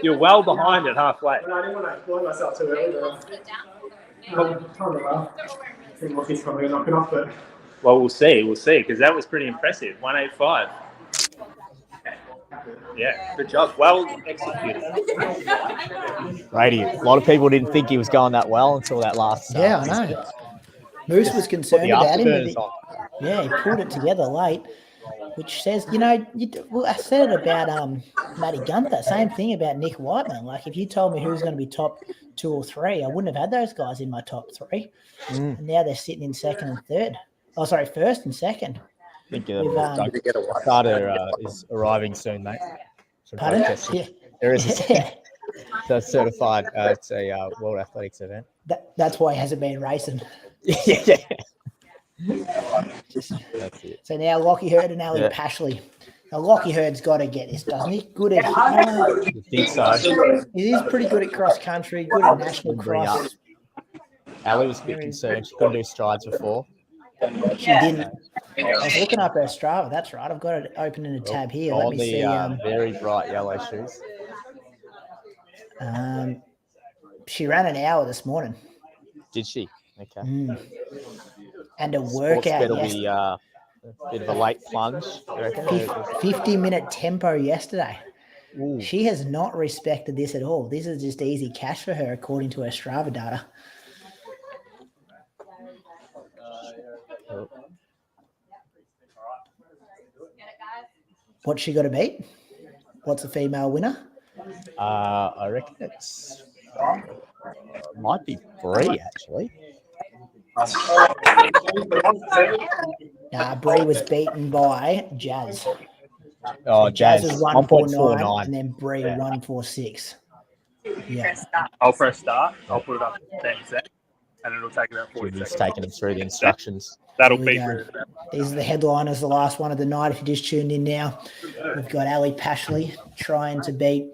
You're well behind at halfway. I didn't want to blow myself too early. But time to laugh. I think Lockie's probably going to knock it off, but Well, we'll see, because that was pretty impressive. 185. Yeah, good job. Well executed. Brady, a lot of people didn't think he was going that well until that last. Yeah, I know. Moose was concerned about him. But he pulled it together late, which says, well, I said it about Matty Gunther. Same thing about Nick Whiteman. Like, if you told me who's going to be top 2 or 3, I wouldn't have had those guys in my top 3. And now they're sitting in second and third. Oh, sorry, first and second. I think Carter is arriving soon, mate. Pardon? Yeah. There is a certified. It's a World Athletics event. That's why he hasn't been racing. Yeah. That's it. So now Lockie Hurd and Ali Pashley. Now Lockie Hurd's got to get this, doesn't he? Good at. I think so. He is pretty good at cross country. Good at national cross. Ali was a bit concerned. She couldn't do strides before. She didn't. I was looking up her Strava. That's right. I've got it open in a tab here. Let me see. Very bright yellow shoes. She ran an hour this morning. Did she? Okay. And a workout. It'll be a bit of a late plunge. 50-minute tempo yesterday. Ooh. She has not respected this at all. This is just easy cash for her, according to her Strava data. What's she got to beat? What's the female winner? I reckon it's might be Bree actually. Bree was beaten by Jazz. Oh, Jazz was 1.49, and then Bree 146. Yeah. I'll press start. I'll put it up to 10 seconds, and it'll take about 40 seconds. He's taking him through the instructions. That'll be good. These are the headliners, the last one of the night. If you just tuned in now, we've got Ali Pashley trying to beat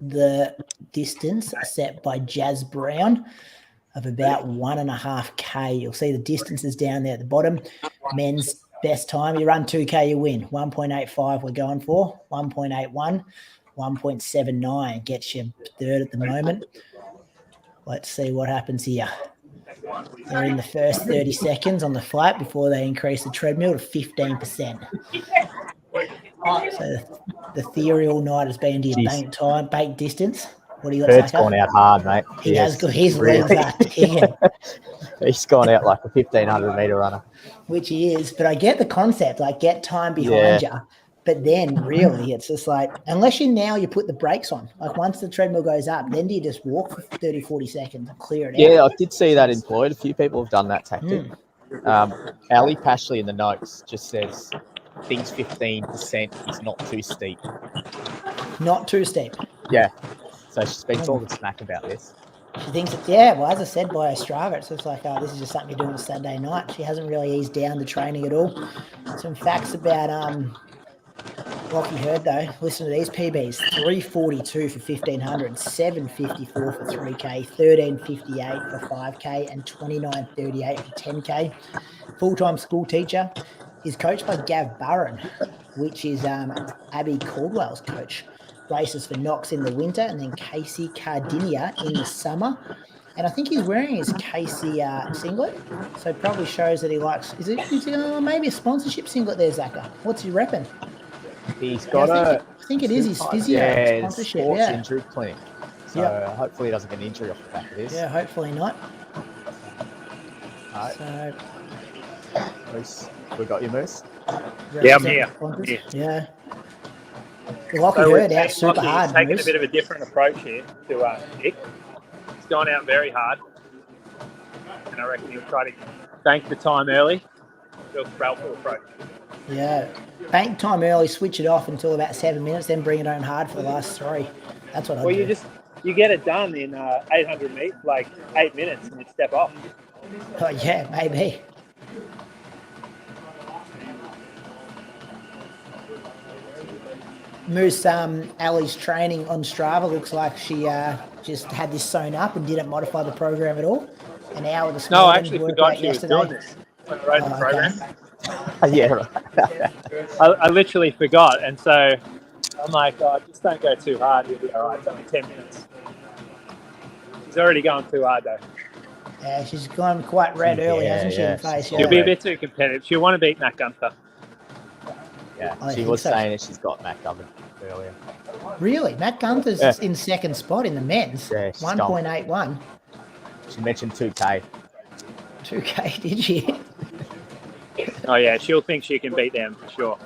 the distance set by Jazz Brown of about 1.5K. You'll see the distances down there at the bottom. Men's best time, you run 2K, you win. 1.85 we're going for. 1.81, 1.79 gets you third at the moment. Let's see what happens here. They're in the first 30 seconds on the flat before they increase the treadmill to 15%. So the theory all night has been, do you bank time, bank distance? What do you got, Kurt's gone out hard, mate. He has got his legs are ticking. He's gone out like a 1,500-metre runner. Which he is, but I get the concept, like get time behind you. But then really it's just like, unless you put the brakes on, like once the treadmill goes up, then do you just walk for 30, 40 seconds and clear it out? Yeah, I did see that employed. A few people have done that tactic. Ali Pashley in the notes just says, thinks 15% is not too steep. Not too steep? Yeah. So she's been talking smack about this. She thinks it's, well, as I said by Strava, it's just like, this is just something you're doing on Saturday night. She hasn't really eased down the training at all. Some facts about Lockie Hurd, though. Listen to these PBs. 342 for 1,500, 754 for 3K, 1358 for 5K, and 2938 for 10K. Full-time school teacher. Is coached by Gav Burren, which is Abby Caldwell's coach. Races for Knox in the winter and then Casey Cardinia in the summer. And I think he's wearing his Casey singlet. So it probably shows that he likes, is it maybe a sponsorship singlet there, Zaka? What's he repping? He's got I think it is his physio sponsorship. Sports injury clinic. So hopefully he doesn't get an injury off the back of this. Yeah, hopefully not. All right. So, Moose, we got you, Moose? Yeah, I'm here. Yeah. Lockie Hurd out super hard. He's taking a bit of a different approach here to Nick. He's gone out very hard. And I reckon he'll try to bank the time early. Real Spralful approach. Yeah. Bank time early, switch it off until about 7 minutes, then bring it home hard for the last 3. That's what I do. You get it done in 800 meters, like 8 minutes, and you step off. Oh, yeah, maybe. Moose, Ali's training on Strava looks like she just had this sewn up and didn't modify the program at all. An hour this morning. No, I actually forgot she was doing this when I wrote the program. Yeah, right. I literally forgot, and so I'm like, just don't go too hard. You'll be all right. It's only 10 minutes. He's already going too hard, though. Yeah, she's gone quite red early, Yeah, hasn't she, yeah, in face? she's Yeah. She'll be a bit too competitive. She'll want to beat Matt Gunther. Yeah, I she think was so. saying that she's got Matt covered earlier. Really? Matt Gunther's Yeah. in second spot in the men's. Yeah, she's gone. 1.81. She mentioned 2K. 2K, did she? Oh yeah, she'll think she can beat them for sure.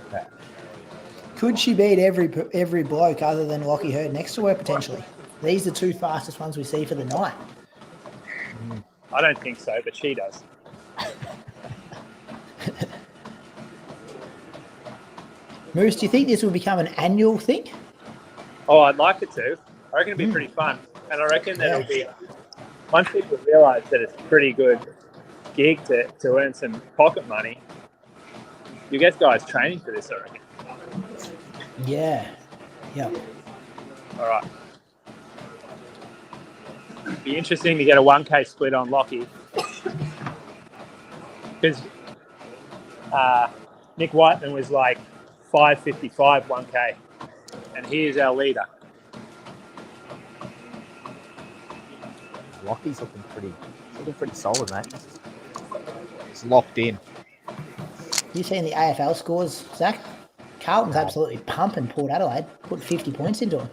Could she beat every bloke other than Lockie Hurd next to her potentially? These are the two fastest ones we see for the night. I don't think so, but she does. Moose, do you think this will become an annual thing? Oh, I'd like it to. I reckon it'd be pretty fun. And I reckon that it'll be, once people realise that it's a pretty good gig to earn some pocket money, you get guys training for this, I reckon. Yeah. Yep. All right. Be interesting to get a 1K split on Lockie. Because Nick Whiteman was like 5.55 1K. And he is our leader. Lockie's looking pretty solid, mate. It's locked in. You seen the AFL scores, Zach? Carlton's absolutely pumping Port Adelaide, put 50 points into them.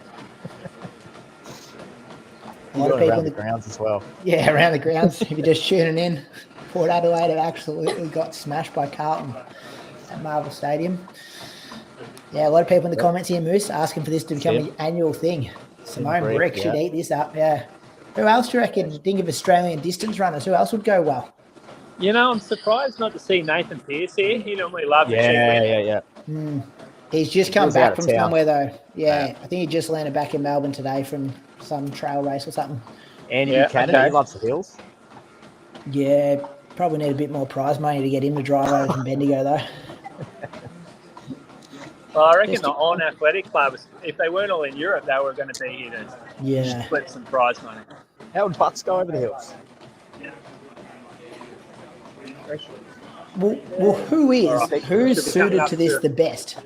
A lot of people around the grounds as well. Yeah, around the grounds. If you're just tuning in, Port Adelaide have absolutely got smashed by Carlton at Marvel Stadium. Yeah, a lot of people in the comments here, Moose, asking for this to become an annual thing. Simone Brick should eat this up, yeah. Who else do you reckon? Think of Australian distance runners. Who else would go well? You know, I'm surprised not to see Nathan Pearce here. He normally loves it. Yeah. He's just come back from town. somewhere, though. Yeah, I think he just landed back in Melbourne today from some trail race or something. Andy Buchanan, he loves the hills. Yeah, probably need a bit more prize money to get him to drive over from Bendigo, though. Well, I reckon the On Athletic Club, if they weren't all in Europe, they were going to be here to split some prize money. How would Butts go over the hills? Yeah. Well, who's suited to this the best?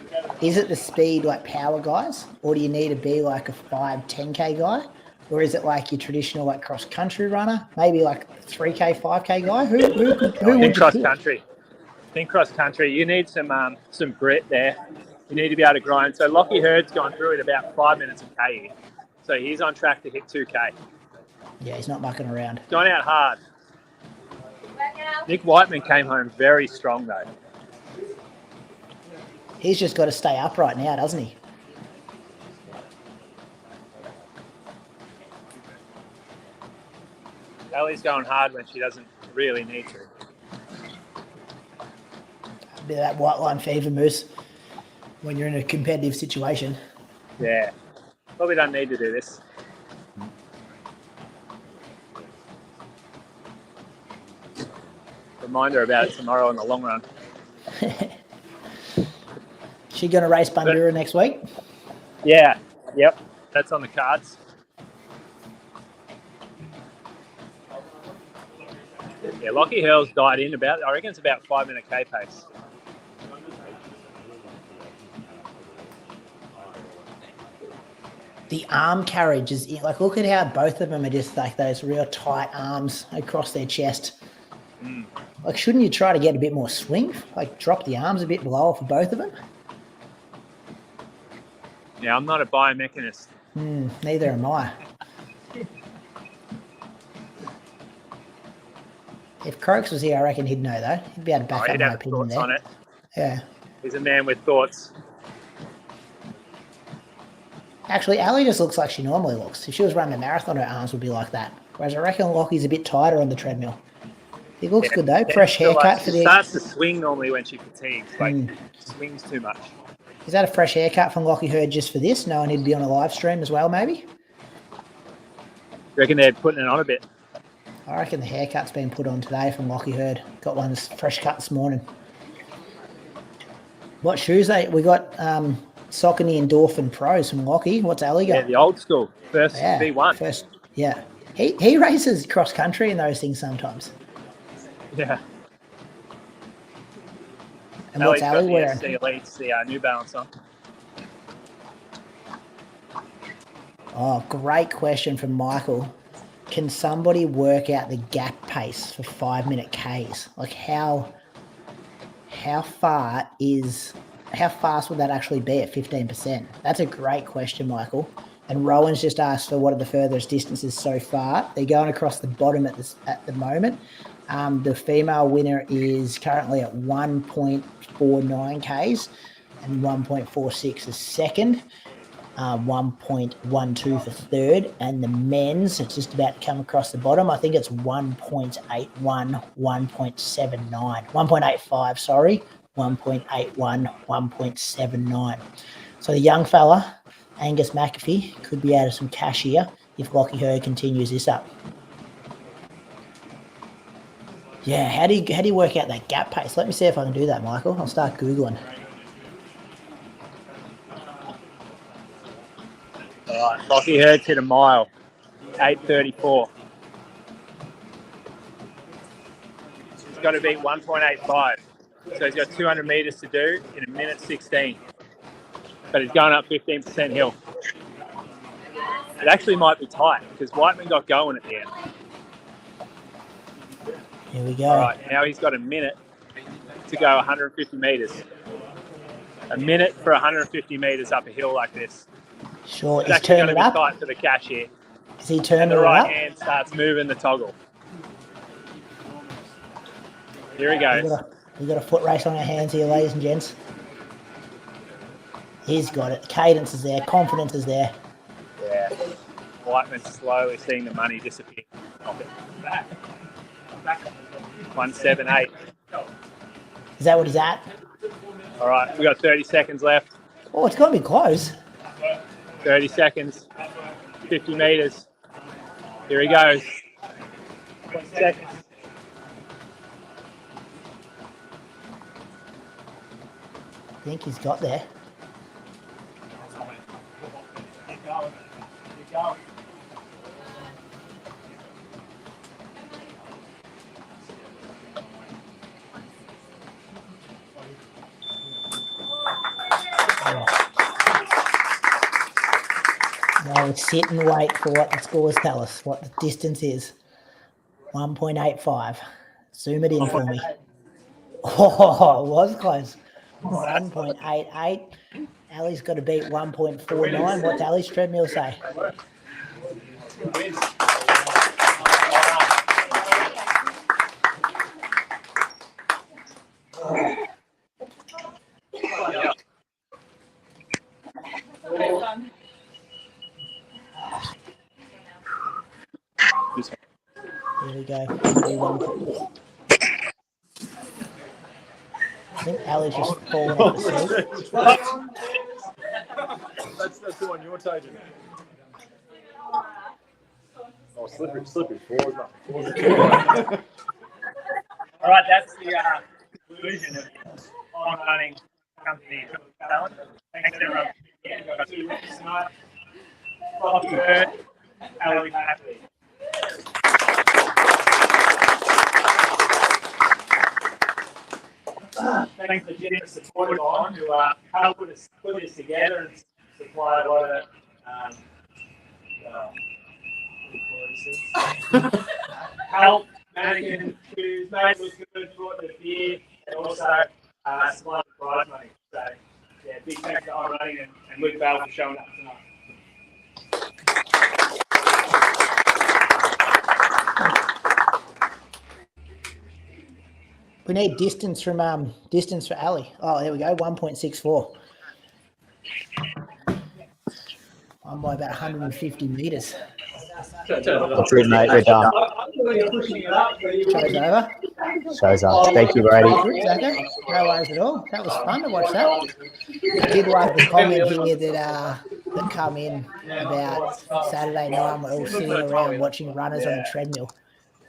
Is it the speed, like power guys, or do you need to be like a 5-10K guy, or is it like your traditional like cross country runner, maybe like 3K, 5K guy? Who would you cross pick? country? I think cross country. You need some grit there. You need to be able to grind. So Lockie Hurd's gone through it about 5 minutes of K. So he's on track to hit 2K. Yeah, he's not mucking around. Gone out hard. Nick Whiteman came home very strong though. He's just got to stay upright now, doesn't he? Ellie's going hard when she doesn't really need to. A bit of that white line fever, Moose, when you're in a competitive situation. Yeah. Probably don't need to do this. Reminder about it tomorrow in the long run. She going to race Bandura next week? Yeah. Yep. That's on the cards. Yeah, Lockie Hurl's died in about, I reckon it's about 5 minute K pace. The arm carriage is like, look at how both of them are just like those real tight arms across their chest. Like, shouldn't you try to get a bit more swing? Like, drop the arms a bit lower for both of them? Yeah, I'm not a biomechanist. Neither am I. If Croaks was here, I reckon he'd know, though. He'd be able to back up my opinion there. On it. Yeah. He's a man with thoughts. Actually, Ali just looks like she normally looks. If she was running a marathon, her arms would be like that. Whereas I reckon Lockie's a bit tighter on the treadmill. He looks good, though. Fresh haircut for the... She starts to swing normally when she fatigues. Like, swings too much. Is that a fresh haircut from Lockie Hurd just for this, knowing he'd be on a live stream as well, maybe? Reckon they're putting it on a bit? I reckon the haircut's been put on today from Lockie Hurd. Got one fresh cut this morning. What shoes we got? Saucony Endorphin Pros from Lockie. What's Ali got? Yeah, the old school. First V1. Yeah. He races cross country and those things sometimes. Yeah. And what's Ali wearing? The Elites, the New Balance on. Oh, great question from Michael. can somebody work out the gap pace for 5-minute Ks? Like how fast would that actually be at 15%? That's a great question, Michael. And Rowan's just asked for what are the furthest distances so far. They're going across the bottom at the moment. The female winner is currently at 1.49 Ks and 1.46 is second. 1.12 for third, and the men's, it's just about to come across the bottom. I think it's 1.81, 1.85, sorry, 1.81, 1.79. So the young fella, Angus McAfee, could be out of some cash here if Lockie Hurd continues this up. Yeah, how do you work out that gap pace? Let me see if I can do that, Michael. I'll start Googling. All right, Lockie Hurd's hit a mile, 8:34. He's got to beat 1.85, so he's got 200 metres to do in 1:16. But he's going up 15% hill. It actually might be tight because Whiteman got going at the end. Here we go. All right, now he's got a minute to go 150 metres. A minute for 150 metres up a hill like this. Sure, It's he's actually going turning to it be up. tight for the cash here. Is he turning And the it right up? hand starts moving the toggle. Here he goes. We've got a foot race on our hands here, ladies and gents. He's got it. The cadence is there. Confidence is there. Yeah. Whiteman's slowly seeing the money disappear. 178. Is that what he's at? All right, we've got 30 seconds left. Oh, it's got to be close. 30 seconds. 50 metres. Here he goes. 20 seconds. I think he's got there. Keep going. Keep going. Now we'll sit and wait for what the scores tell us, what the distance is. 1.85. Zoom it in for me. Oh, it was close. 1.88. Ali's got to beat 1.49. What's Ali's treadmill say? Here we go. I think Ali's just falling off the seat. That's the one you're taking. Oh, slippery forward. All right, that's the conclusion of on running company talent. Thanks everyone. We've got 2 winners tonight. Lockie Hurd, Ali McAfee. Thanks to generous support on who helped put this together and supplied a lot of help, mannequin, shoes, made look good, brought the beer, and also supplied the prize money. So, yeah, big thanks to On Running and Luke Bell for showing up tonight. We need distance for Ali. Oh, there we go. 1.64. I'm by about 150 metres. That's good, mate. We're done. Show's over. Show's up. Thank you, Brady. No worries at all. That was fun to watch that. I did love the comment here that come in about Saturday night. We're all sitting around watching runners on the treadmill.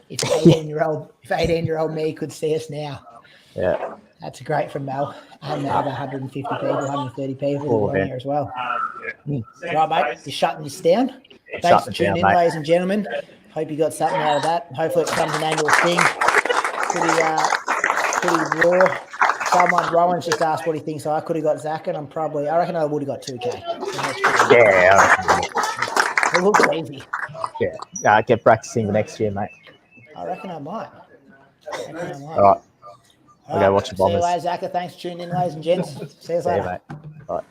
If 18-year-old me could see us now. Yeah. That's great from Mel and the other 150 people, 130 people on here as well. Right, mate, you're shutting this down. Thanks for tuning in, ladies and gentlemen. Hope you got something out of that. Hopefully it becomes an annual thing. Pretty raw. Rowan's just asked what he thinks. So I could have got Zach, and I reckon I would have got 2K. Yeah. It looks easy. get practicing the next year, mate. I reckon I might. All right. I'll go watch the See you Bombers. later, Zaka. Thanks for tuning in, ladies and gents. See you See you, later. mate. All right.